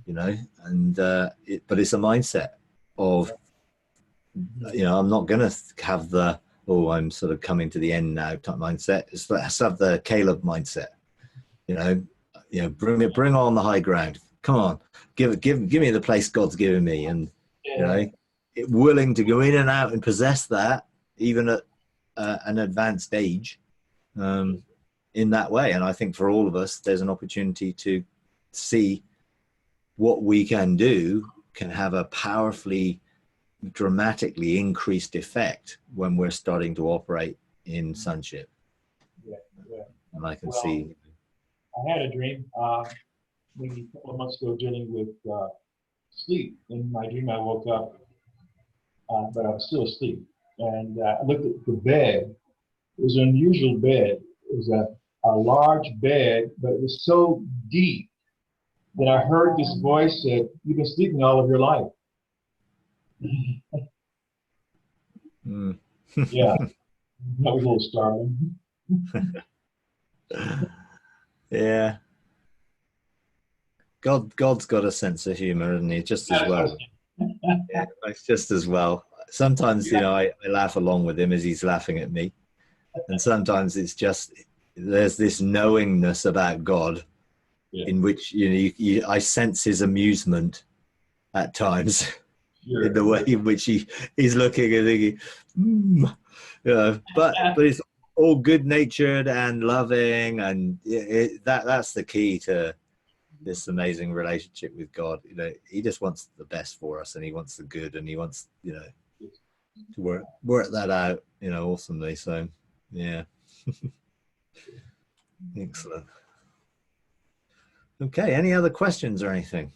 S1: you know, and but it's a mindset of, you know, I'm not going to have the, oh, I'm sort of coming to the end now type mindset. Let's have the Caleb mindset, you know, bring on the high ground. Come on, give me the place God's given me, and you know, willing to go in and out and possess that, even at an advanced age, in that way. And I think for all of us, there's an opportunity to see what we can do can have a powerfully, dramatically increased effect when we're starting to operate in sonship. And I can see.
S2: I had a dream maybe a couple of months ago dealing with sleep. In my dream, I woke up, but I was still asleep. And I looked at the bed. It was an unusual bed. It was a large bed, but it was so deep that I heard this voice said, "You've been sleeping all of your life." Yeah, that was a little startling.
S1: Yeah. God's got a sense of humor, isn't he? Just as well. Yeah, it's just as well. Sometimes, you know, I laugh along with him as he's laughing at me. And sometimes it's just, there's this knowingness about God in which, you know, I sense his amusement at times in the way in which he's looking and thinking, you know, but it's all good natured and loving. And that's the key to this amazing relationship with God. You know, he just wants the best for us, and he wants the good, and he wants, you know, to work that out, you know, awesomely. So yeah. Excellent. Okay, any other questions or anything?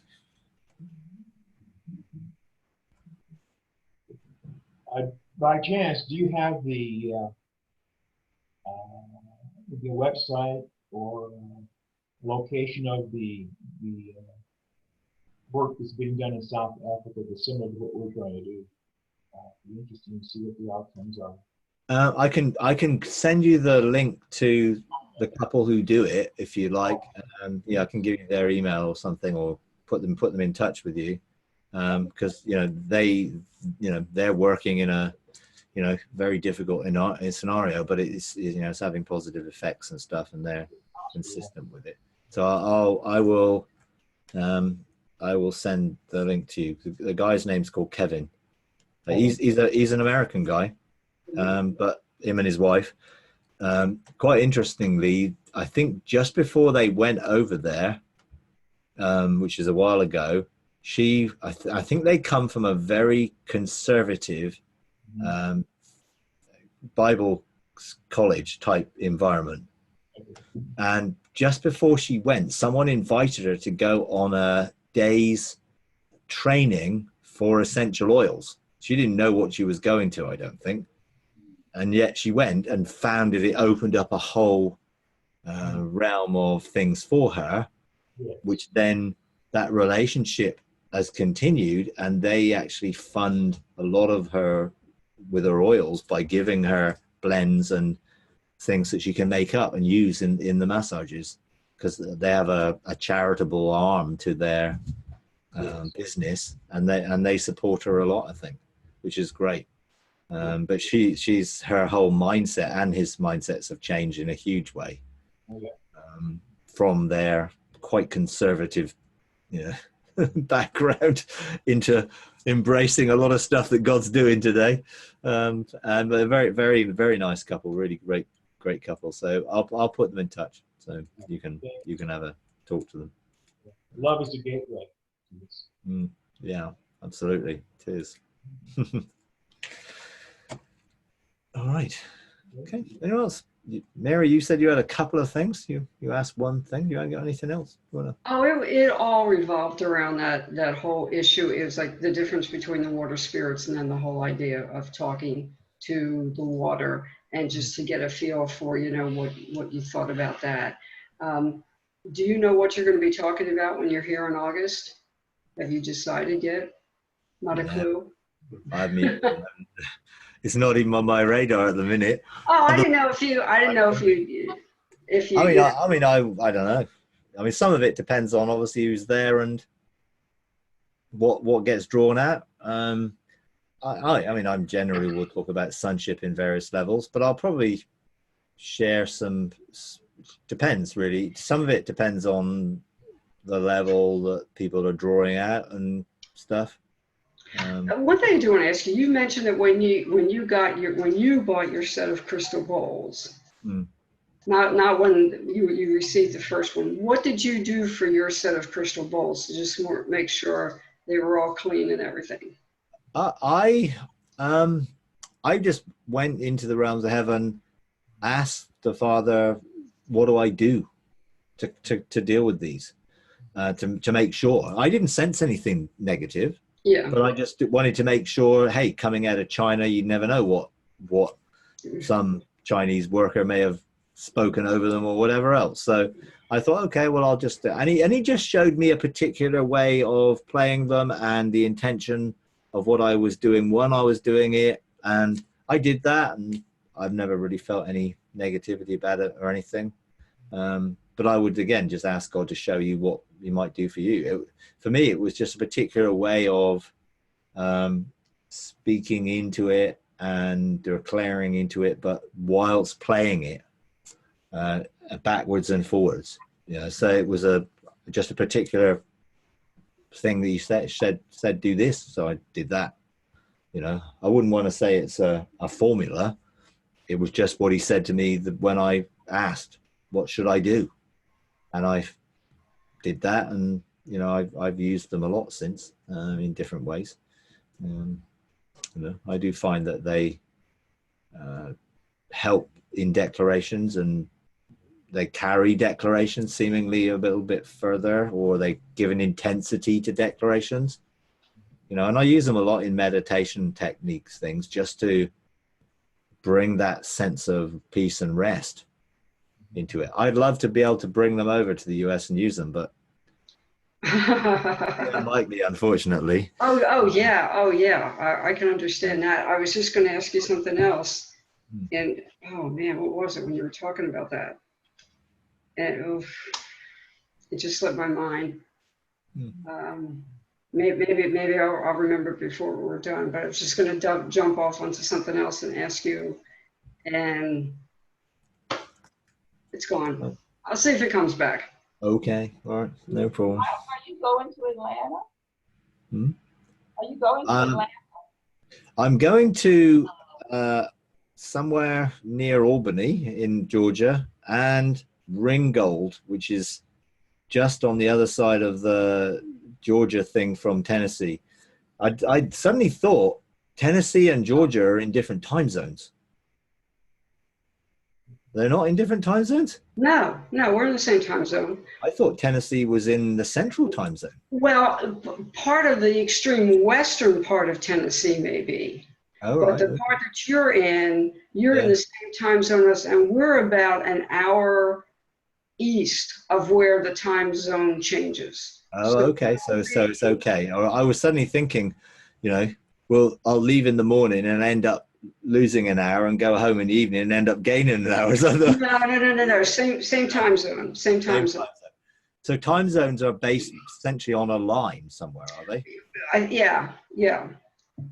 S2: By chance, do you have the website or location of the work that's being done in South Africa that's similar to what we're trying to do? It'd be interesting to see what the outcomes are.
S1: I can send you the link to the couple who do it if you like. Yeah, I can give you their email or something, or put them in touch with you, because you know they're working in a, you know, very difficult scenario, but it's, you know, it's having positive effects and stuff, and they're consistent with it. So I will send the link to you. The guy's name's called Kevin. He's an American guy, but him and his wife. Quite interestingly, I think just before they went over there, which is a while ago, I think they come from a very conservative Bible college type environment. And just before she went, someone invited her to go on a day's training for essential oils. She didn't know what she was going to, I don't think. And yet she went and found it opened up a whole realm of things for her, which then that relationship has continued, and they actually fund a lot of her with her oils by giving her blends and things that she can make up and use in the massages, because they have a charitable arm to their business, and they support her a lot, I think, which is great. But she's her whole mindset and his mindsets have changed in a huge way from their quite conservative, you know, background into embracing a lot of stuff that God's doing today. And a very, very, very nice couple, really great couple. So I'll put them in touch, so you can have a talk to them.
S2: Love is the gateway.
S1: Yeah, absolutely, it is. All right. Okay. Anyone else? Mary, you said you had a couple of things. You asked one thing. You haven't got anything else?
S4: Oh, it all revolved around that whole issue. It was like the difference between the water spirits and then the whole idea of talking to the water, and just to get a feel for, you know, what you thought about that. Do you know what you're going to be talking about when you're here in August? Have you decided yet? Not a
S1: Yeah.
S4: clue.
S1: I mean, it's not even on my radar at the minute.
S4: Oh, I didn't know if you. I didn't know if you. If you.
S1: I don't know. I mean, some of it depends on obviously who's there and what gets drawn out. I mean, I'm generally will talk about sonship in various levels, but I'll probably share some. Depends really. Some of it depends on the level that people are drawing out and stuff.
S4: One thing I do want to ask you. You mentioned that when you bought your set of crystal bowls.
S1: Hmm.
S4: Not when you received the first one. What did you do for your set of crystal bowls to just make sure they were all clean and everything?
S1: I just went into the realms of heaven, asked the Father, what do I do to deal with these, to make sure. I didn't sense anything negative,
S4: Yeah.
S1: but I just wanted to make sure, hey, coming out of China, you never know what some Chinese worker may have spoken over them or whatever else. So I thought, okay, well, I'll just, and he just showed me a particular way of playing them and the intention of what I was doing when I was doing it. And I did that, and I've never really felt any negativity about it or anything. But I would, again, just ask God to show you what he might do for you. For me, it was just a particular way of speaking into it and declaring into it, but whilst playing it backwards and forwards. So it was just a particular thing that you said do this, so I did that. I wouldn't want to say it's a formula. It was just what he said to me when I asked, what should I do? And I did that, and I've used them a lot since, in different ways. I do find that they help in declarations, and they carry declarations seemingly a little bit further, or they give an intensity to declarations. And I use them a lot in meditation techniques, things, just to bring that sense of peace and rest into it. I'd love to be able to bring them over to the US and use them, but unlikely, unfortunately.
S4: Oh yeah. I can understand that. I was just going to ask you something else, and oh man, what was it when you were talking about that? And it just slipped my mind. Maybe I'll remember before we're done. But I was just going to jump off onto something else and ask you, and it's gone. I'll see if it comes back.
S1: Okay, all right, no problem.
S3: Are you going to Atlanta? Are you going to Atlanta?
S1: I'm going to somewhere near Albany in Georgia, and Ringgold, which is just on the other side of the Georgia thing from Tennessee. I suddenly thought Tennessee and Georgia are in different time zones. They're not in different time zones?
S4: No, we're in the same time zone.
S1: I thought Tennessee was in the central time zone.
S4: Well, part of the extreme western part of Tennessee, maybe.
S1: Oh,
S4: but
S1: right.
S4: the part that you're in the same time zone as, and we're about an hour east of where the time zone changes.
S1: Oh, so, okay. So it's okay. I was suddenly thinking, well, I'll leave in the morning and end up losing an hour, and go home in the evening and end up gaining an hour.
S4: No. Same time zone. Same time zone.
S1: So time zones are based essentially on a line somewhere, are they?
S4: Yeah.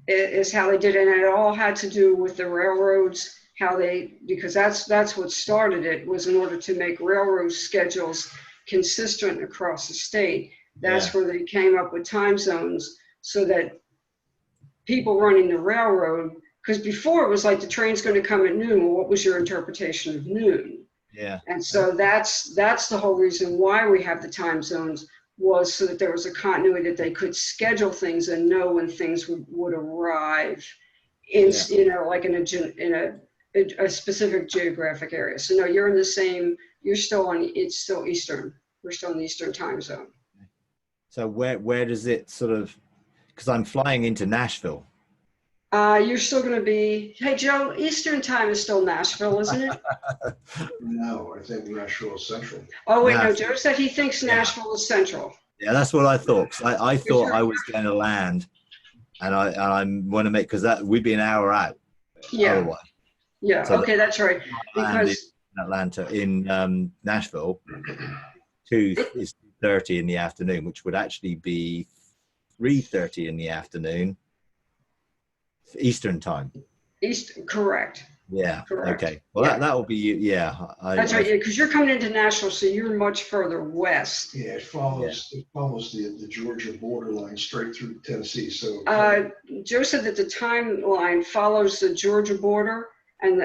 S4: Is how they did it, and it all had to do with the railroads. Because that's what started it, was in order to make railroad schedules consistent across the state. That's where they came up with time zones, so that people running the railroad, because before it was like the train's going to come at noon. Well, what was your interpretation of noon?
S1: Yeah.
S4: And so that's the whole reason why we have the time zones, was so that there was a continuity, that they could schedule things and know when things would arrive in, like in a specific geographic area. So no, you're in the same, it's still Eastern. We're still in the Eastern time zone.
S1: So where does it sort of, because I'm flying into Nashville
S4: You're still going to be, hey, Joe, Eastern time is still Nashville, isn't it?
S6: No, I think Nashville is central.
S4: Oh, wait, no,
S1: Nashville.
S4: Joe said he thinks
S1: Yeah.
S4: Nashville is central.
S1: Yeah, that's what I thought. 'Cause I thought I was going to land, and I want to make, because that we'd be an hour out
S4: Yeah,
S1: otherwise.
S4: yeah,
S1: So
S4: okay, that's right.
S1: Land
S4: Because
S1: in Atlanta, in Nashville, 2:30 in the afternoon, which would actually be 3:30 in the afternoon Eastern time.
S4: correct,
S1: Yeah.
S4: correct.
S1: Okay. Well,
S4: Yeah.
S1: that will be, yeah.
S4: That's right, yeah, because you're coming into Nashville, so you're much further west.
S6: Yeah, it follows the Georgia borderline straight through Tennessee. So
S4: Joe said that the timeline follows the Georgia border and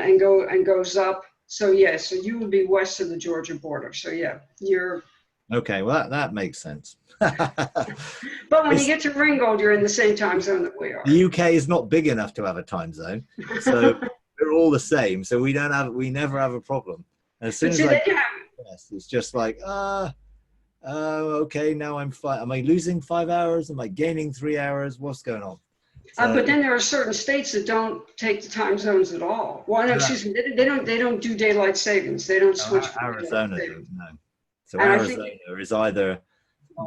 S4: goes up. So yeah, so you would be west of the Georgia border. So yeah, you're.
S1: Okay. Well, that makes sense.
S4: But when you get to Ringgold, you're in the same time zone that we are.
S1: The UK is not big enough to have a time zone, so we're all the same. So we never have a problem. And as soon as yes, it's just like, okay, now I'm fine. Am I losing 5 hours? Am I gaining 3 hours? What's going on? So,
S4: but then there are certain states that don't take the time zones at all. Well, no, excuse me, they don't do daylight savings. They don't switch.
S1: Arizona doesn't, no. So
S4: And
S1: Arizona is either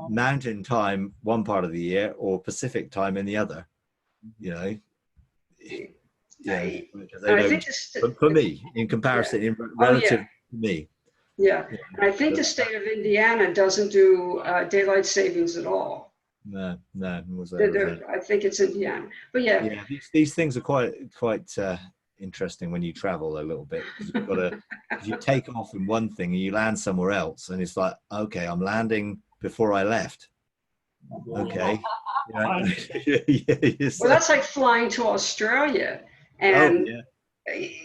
S1: mountain time one part of the year or Pacific time in the other. You know, yeah. But for me, in comparison, relative to me.
S4: Yeah, and I think the state of Indiana doesn't do daylight savings at all.
S1: No, it was
S4: I think it's Indiana, but yeah.
S1: Yeah, these things are quite interesting when you travel a little bit. You've got to, you take off in one thing and you land somewhere else, and it's like, okay, I'm landing before I left. Okay.
S4: Well, that's like flying to Australia, and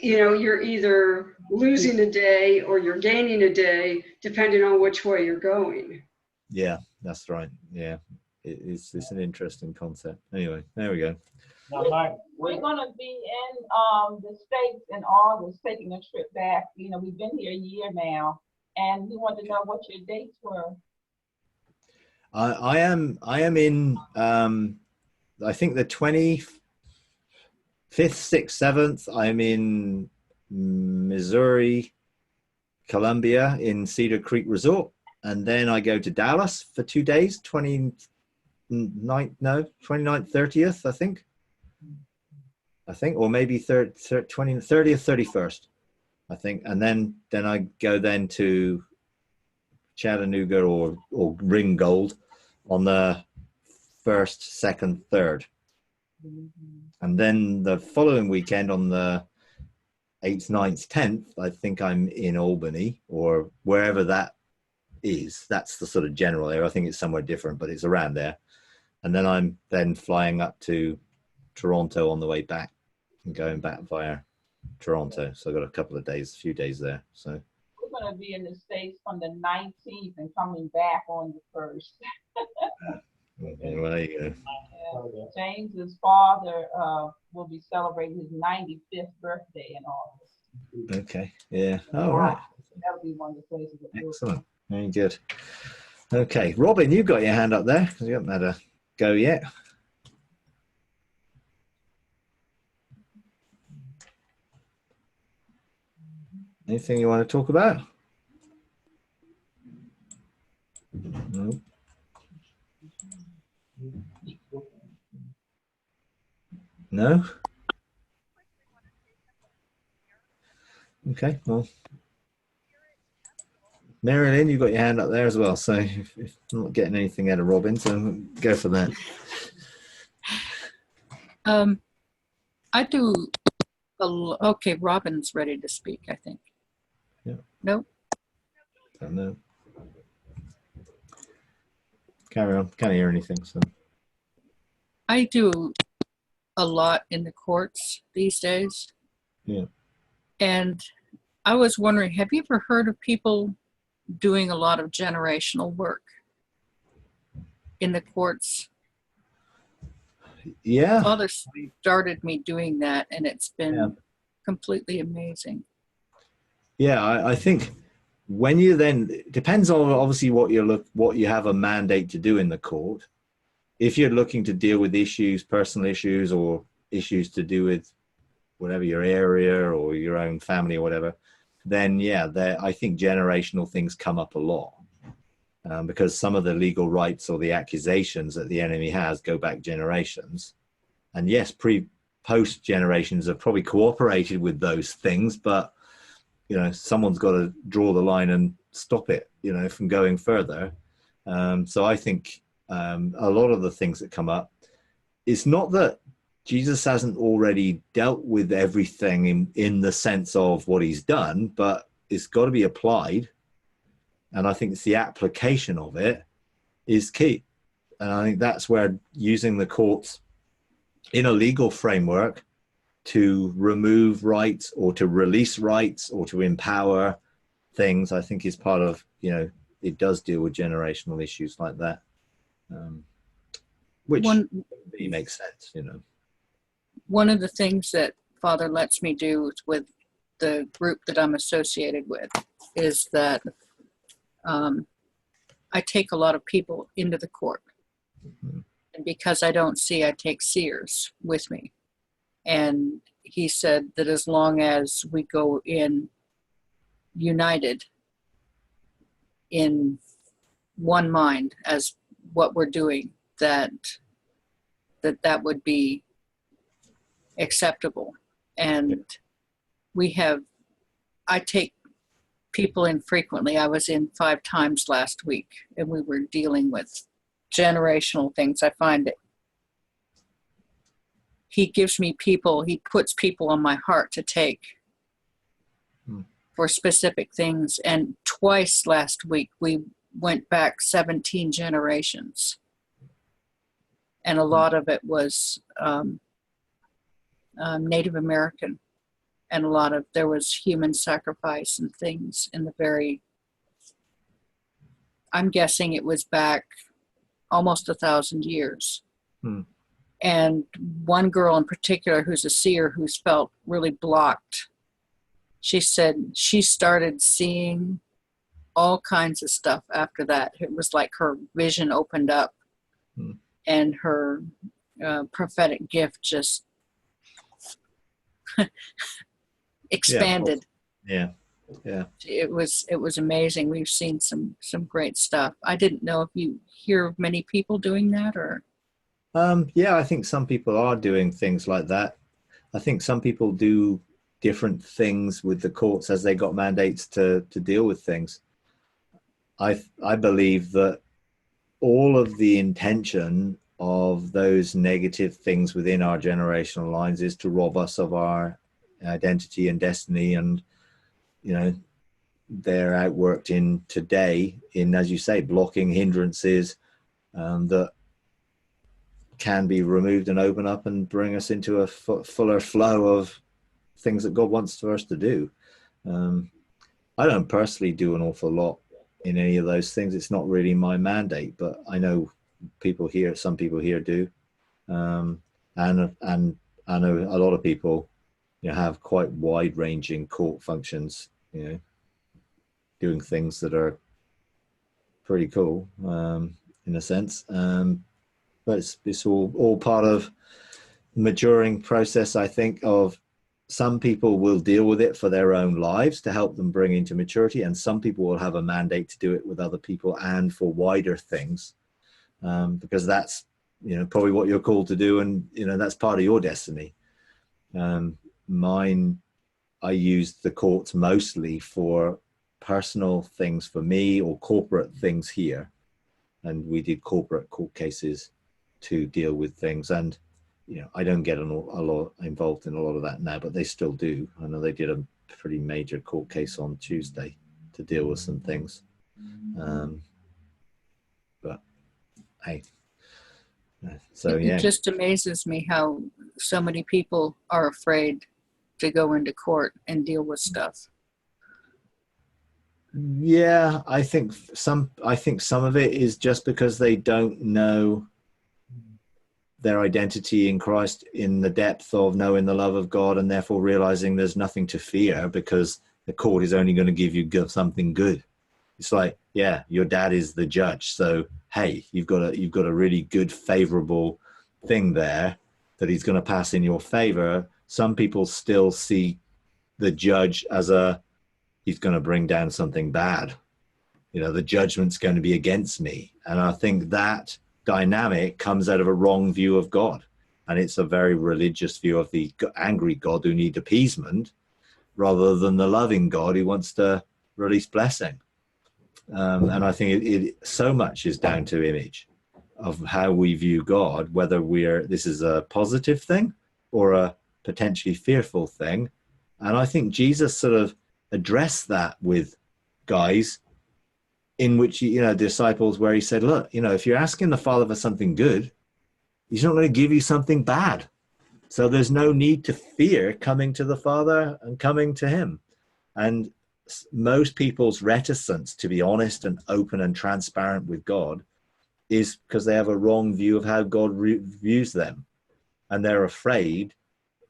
S4: you know, you're either losing a day or you're gaining a day, depending on which way you're going.
S1: Yeah, that's right. Yeah, it's an interesting concept. Anyway, there we go.
S3: We're gonna be in the States in August, taking a trip back. You know, we've been here a year now, and we want to know what your dates were.
S1: I am in I think the 25th, 6th, 7th. I'm in Missouri, Columbia in Cedar Creek Resort, and then I go to Dallas for 2 days, 29th, 30th, I think, or maybe 30th, 31st, I think, and then I go then to Chattanooga or Ringgold on the 1st, 2nd, 3rd. And then the following weekend on the 8th, 9th, 10th, I think I'm in Albany or wherever that is. That's the sort of general area. I think it's somewhere different, but it's around there. And then I'm then flying up to Toronto on the way back and going back via Toronto. So I've got a few days there. So
S3: we're going to be in the States from the 19th and coming back on the 1st.
S1: Okay, well, there you go.
S3: James's father will be celebrating his 95th birthday in August.
S1: Okay, yeah. All right.
S3: That'll be one of the places.
S1: Excellent. Very good. Okay, Robin, you've got your hand up there because you haven't had a go yet. Anything you want to talk about? No. No? Okay, well. Marilyn, you've got your hand up there as well. So if I'm not getting anything out of Robin, so go for that.
S5: I do. Okay, Robin's ready to speak, I think.
S1: Yeah.
S5: Nope.
S1: Don't know. Carry on. Can't hear anything. So
S5: I do a lot in the courts these days.
S1: Yeah.
S5: And I was wondering, have you ever heard of people doing a lot of generational work in the courts?
S1: Yeah.
S5: Father started me doing that, and it's been completely amazing.
S1: Yeah, I think when you then, it depends on obviously what you have a mandate to do in the court. If you're looking to deal with issues, personal issues, or issues to do with whatever your area or your own family or whatever, then yeah, I think generational things come up a lot, because some of the legal rights or the accusations that the enemy has go back generations. And yes, post generations have probably cooperated with those things, but you know, someone's got to draw the line and stop it, you know, from going further. So I think a lot of the things that come up, it's not that Jesus hasn't already dealt with everything in the sense of what he's done, but it's got to be applied. And I think it's the application of it is key. And I think that's where using the courts in a legal framework to remove rights or to release rights or to empower things, I think is part of, you know, it does deal with generational issues like that, which really makes sense, you know.
S5: One of the things that Father lets me do with the group that I'm associated with is that I take a lot of people into the court. Mm-hmm. And because I don't see, I take seers with me. And he said that as long as we go in united in one mind as what we're doing, that would be acceptable. And I take people in frequently. I was in 5 times last week, and we were dealing with generational things. I find it. He gives me people, he puts people on my heart to take for specific things. And twice last week, we went back 17 generations. And a lot of it was Native American. And there was human sacrifice and things in the I'm guessing it was back almost 1,000 years. And one girl in particular who's a seer who's felt really blocked, she said she started seeing all kinds of stuff after that. It was like her vision opened up and her prophetic gift just expanded.
S1: Yeah.
S5: It was amazing. We've seen some great stuff. I didn't know if you hear of many people doing that or.
S1: Yeah, I think some people are doing things like that. I think some people do different things with the courts as they got mandates to deal with things. I believe that all of the intention of those negative things within our generational lines is to rob us of our identity and destiny. And, you know, they're outworked in today in, as you say, blocking hindrances that can be removed and open up and bring us into a fuller flow of things that God wants for us to do. I don't personally do an awful lot in any of those things. It's not really my mandate, but I know some people here do. And I know a lot of people, you know, have quite wide ranging court functions, you know, doing things that are pretty cool, in a sense. But it's all part of maturing process, I think, of some people will deal with it for their own lives to help them bring into maturity, and some people will have a mandate to do it with other people and for wider things, because that's, you know, probably what you're called to do, and, you know, that's part of your destiny. Mine, I used the courts mostly for personal things for me or corporate things here, and we did corporate court cases to deal with things. And, you know, I don't get a lot involved in a lot of that now, but they still do. I know they did a pretty major court case on Tuesday to deal with some things. But hey, so yeah.
S5: It just amazes me how so many people are afraid to go into court and deal with stuff.
S1: Yeah, I think some of it is just because they don't know their identity in Christ in the depth of knowing the love of God, and therefore realizing there's nothing to fear because the court is only going to give you something good. It's like, yeah, your dad is the judge, so hey, you've got a really good, favorable thing there that he's going to pass in your favor, some people still see the judge as he's going to bring down something bad. You know, the judgment's going to be against me. And I think that dynamic comes out of a wrong view of God. And it's a very religious view of the angry God who needs appeasement, rather than the loving God who wants to release blessing. And I think it so much is down to image of how we view God, whether this is a positive thing or a potentially fearful thing. And I think Jesus sort of addressed that with guys in which, disciples, where he said, look, if you're asking the Father for something good, he's not going to give you something bad. So there's no need to fear coming to the Father and coming to him. And most people's reticence to be honest and open and transparent with God is because they have a wrong view of how God views them. And they're afraid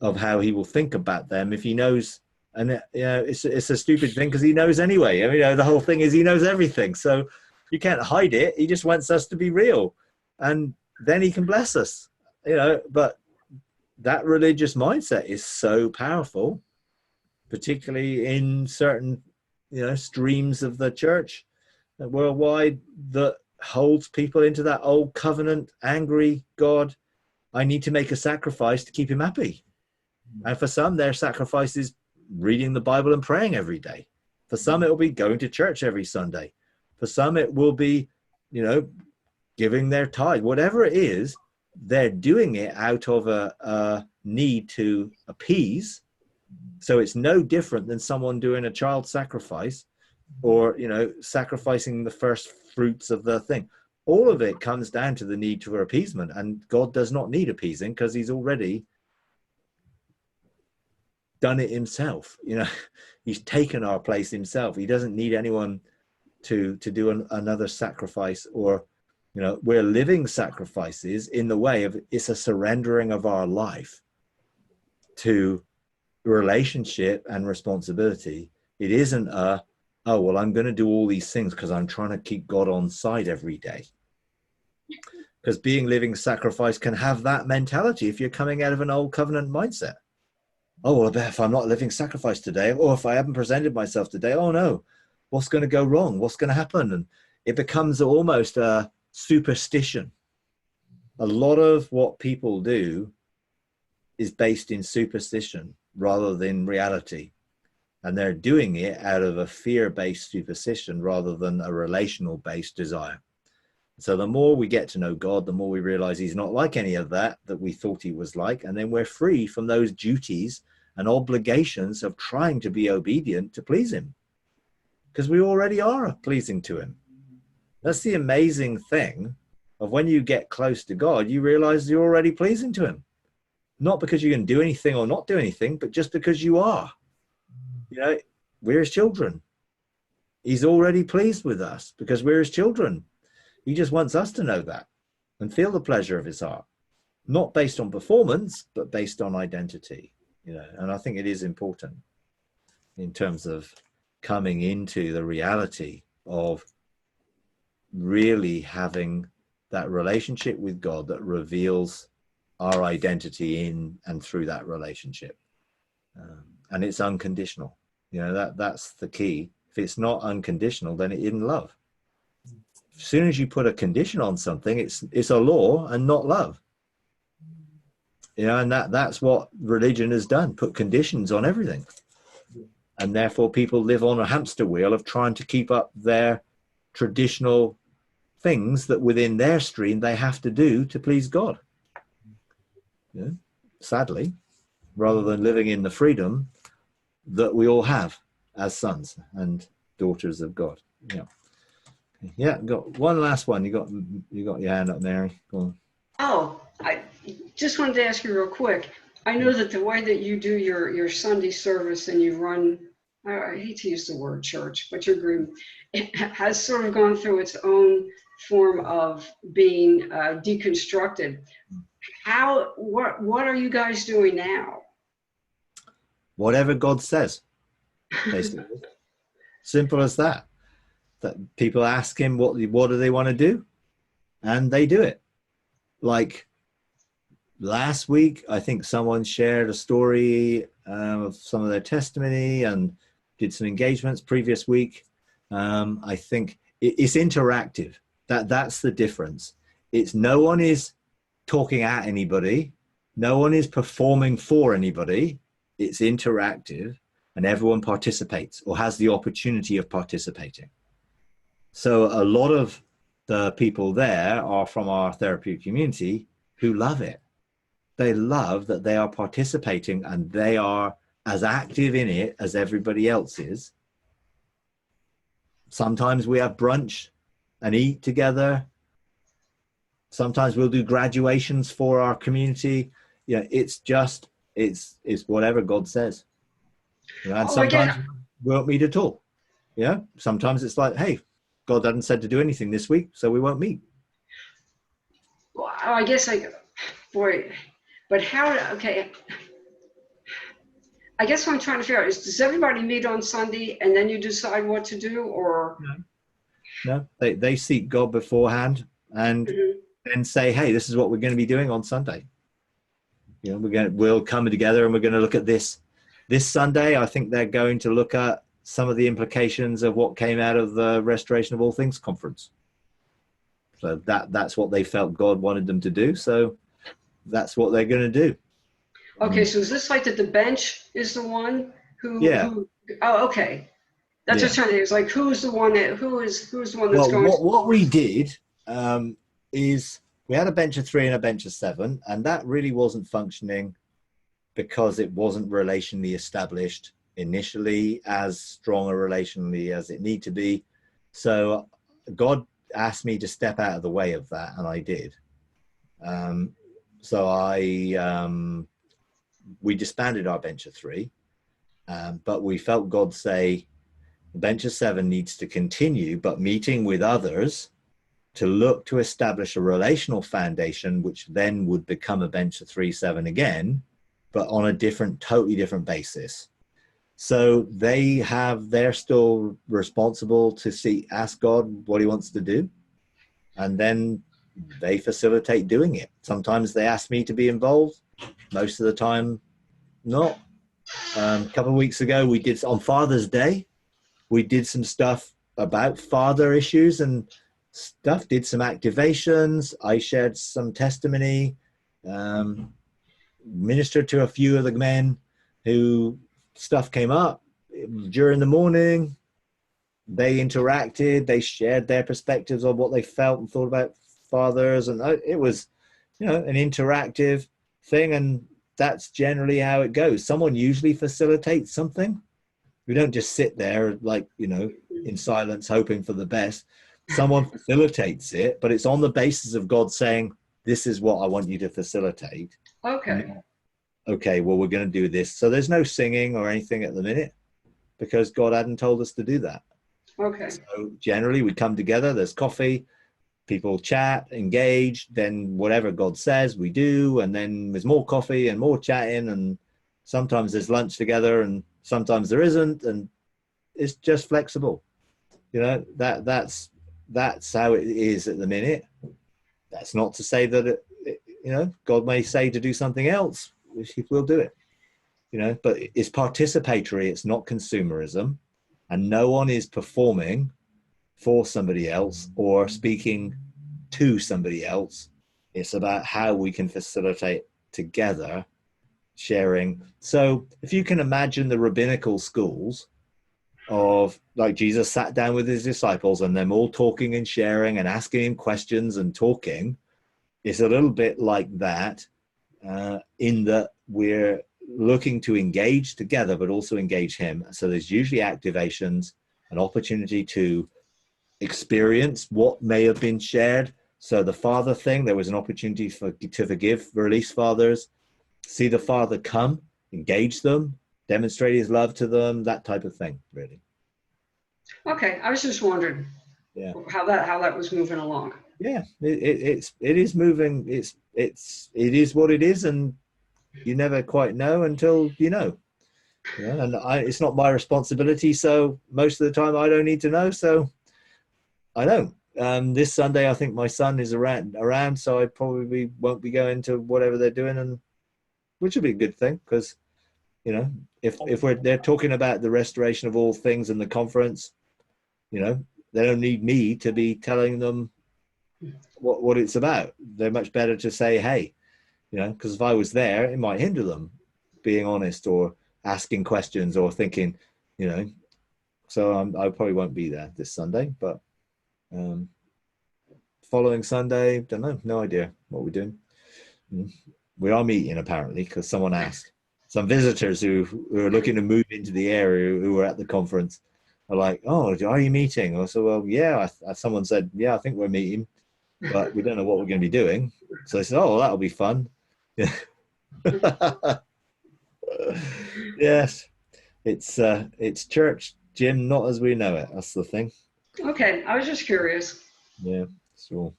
S1: of how he will think about them if he knows. And it's a stupid thing, because he knows anyway. I mean, the whole thing is he knows everything. So you can't hide it. He just wants us to be real. And then he can bless us, but that religious mindset is so powerful, particularly in certain, streams of the church worldwide, that holds people into that old covenant, angry God. I need to make a sacrifice to keep him happy. And for some, their sacrifice is reading the Bible and praying every day. For some, it will be going to church every Sunday. For some, it will be, giving their tithe. Whatever it is, they're doing it out of a need to appease. So it's no different than someone doing a child sacrifice, or, sacrificing the first fruits of the thing. All of it comes down to the need for appeasement. And God does not need appeasing, because he's already done it himself. He's taken our place himself. He doesn't need anyone to do another sacrifice, or, we're living sacrifices in the way of, it's a surrendering of our life to relationship and responsibility. It isn't I'm going to do all these things because I'm trying to keep God on side every day. Because being living sacrifice can have that mentality if you're coming out of an old covenant mindset. Oh, well, if I'm not living sacrifice today, or if I haven't presented myself today, oh no, what's going to go wrong? What's going to happen? And it becomes almost a superstition. A lot of what people do is based in superstition rather than reality. And they're doing it out of a fear-based superstition rather than a relational-based desire. So the more we get to know God, the more we realize he's not like any of that we thought he was like. And then we're free from those duties and obligations of trying to be obedient to please him, because we already are pleasing to him. That's the amazing thing of when you get close to God, you realize you're already pleasing to him. Not because you can do anything or not do anything, but just because you are. We're his children. He's already pleased with us because we're his children. He just wants us to know that and feel the pleasure of his heart, not based on performance, but based on identity. And I think it is important in terms of coming into the reality of really having that relationship with God that reveals our identity in and through that relationship. And it's unconditional. That's the key. If it's not unconditional, then it isn't love. As soon as you put a condition on something, it's a law and not love. And that's what religion has done, put conditions on everything. And therefore people live on a hamster wheel of trying to keep up their traditional things that within their stream they have to do to please God. Sadly, rather than living in the freedom that we all have as sons and daughters of God. Got one last one. You got your hand up, Mary. Go on.
S4: Oh, I just wanted to ask you real quick. I know that the way that you do your Sunday service and you run, I hate to use the word church, but your group, it has sort of gone through its own form of being deconstructed. What are you guys doing now?
S1: Whatever God says, basically. Simple as that. That people ask him what do they want to do, and they do it. Like last week, I think someone shared a story of some of their testimony and did some engagements previous week. I think it's interactive. That's the difference. It's no one is talking at anybody. No one is performing for anybody. It's interactive and everyone participates or has the opportunity of participating. So a lot of the people there are from our therapeutic community who love it. They love that they are participating and they are as active in it as everybody else is. Sometimes we have brunch and eat together. Sometimes we'll do graduations for our community. Yeah, it's whatever God says. And sometimes we won't meet at all. Yeah. Sometimes it's like, hey, God hasn't said to do anything this week, so we won't meet.
S4: Well, I guess but how, okay. I guess what I'm trying to figure out is, does everybody meet on Sunday and then you decide what to do, or?
S1: No, they seek God beforehand and then say, hey, this is what we're going to be doing on Sunday. You know, we'll come together and we're going to look at this. This Sunday, I think they're going to look at some of the implications of what came out of the Restoration of All Things conference. So that's what they felt God wanted them to do. So that's what they're going to do.
S4: Okay, so is this like that the bench is the one who?
S1: Yeah.
S4: Oh, okay. That's what I'm trying to do. It's like, who's the one that's going?
S1: What we did is we had a bench of 3 and a bench of 7, and that really wasn't functioning because it wasn't relationally established initially as strong a relationally as it needed to be. So God asked me to step out of the way of that, and I did. We disbanded our bench of 3, but we felt God say the bench of 7 needs to continue, but meeting with others to look to establish a relational foundation, which then would become a bench of 3-7 again, but on a totally different basis. So they're still responsible to ask God what he wants to do. And then they facilitate doing it. Sometimes they ask me to be involved. Most of the time, not. A couple of weeks ago, we did on Father's Day, we did some stuff about father issues and stuff, did some activations. I shared some testimony, ministered to a few of the men who stuff came up during the morning. They interacted, they shared their perspectives on what they felt and thought about fathers. And it was, an interactive thing. And that's generally how it goes. Someone usually facilitates something. We don't just sit there in silence, hoping for the best. Someone facilitates it, but it's on the basis of God saying, this is what I want you to facilitate.
S4: Okay.
S1: Okay, well, we're going to do this. So there's no singing or anything at the minute because God hadn't told us to do that.
S4: Okay.
S1: So generally we come together, there's coffee, people chat, engage, then whatever God says we do, and then there's more coffee and more chatting, and sometimes there's lunch together and sometimes there isn't, and it's just flexible. That's how it is at the minute. That's not to say that God may say to do something else, which we'll do it. But it's participatory, it's not consumerism, and no one is performing for somebody else or speaking to somebody else. It's about how we can facilitate together sharing. So if you can imagine the rabbinical schools of like Jesus sat down with his disciples and them all talking and sharing and asking him questions and talking, it's a little bit like that, in that we're looking to engage together but also engage him. So there's usually activations, an opportunity to experience what may have been shared. So the father thing, there was an opportunity to forgive, release fathers, see the father come, engage them, demonstrate his love to them, that type of thing, really.
S4: Okay, I was just wondering how that was moving along.
S1: Yeah, it is moving. It is what it is, and you never quite know until you know. And it's not my responsibility, so most of the time I don't need to know, so I don't. This Sunday, I think my son is around, so I probably won't be going to whatever they're doing, and which will be a good thing because, you know, if they're talking about the restoration of all things in the conference, you know, they don't need me to be telling them what it's about. They're much better to say, hey, you know, because if I was there, it might hinder them being honest or asking questions or thinking, you know. So I probably won't be there this Sunday, but following Sunday, don't know, no idea what we're doing. We are meeting apparently because someone asked. Some visitors who are looking to move into the area who were at the conference are like, "Oh, are you meeting?" I said, "Well, yeah." Someone said, "Yeah, I think we're meeting, but we don't know what we're going to be doing." So I said, "Oh, well, that'll be fun." Yeah. Yes, it's church, Jim, not as we know it. That's the thing.
S4: Okay, I was just curious.
S1: Yeah, sure.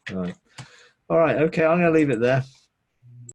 S1: All right. Okay, I'm going to leave it there.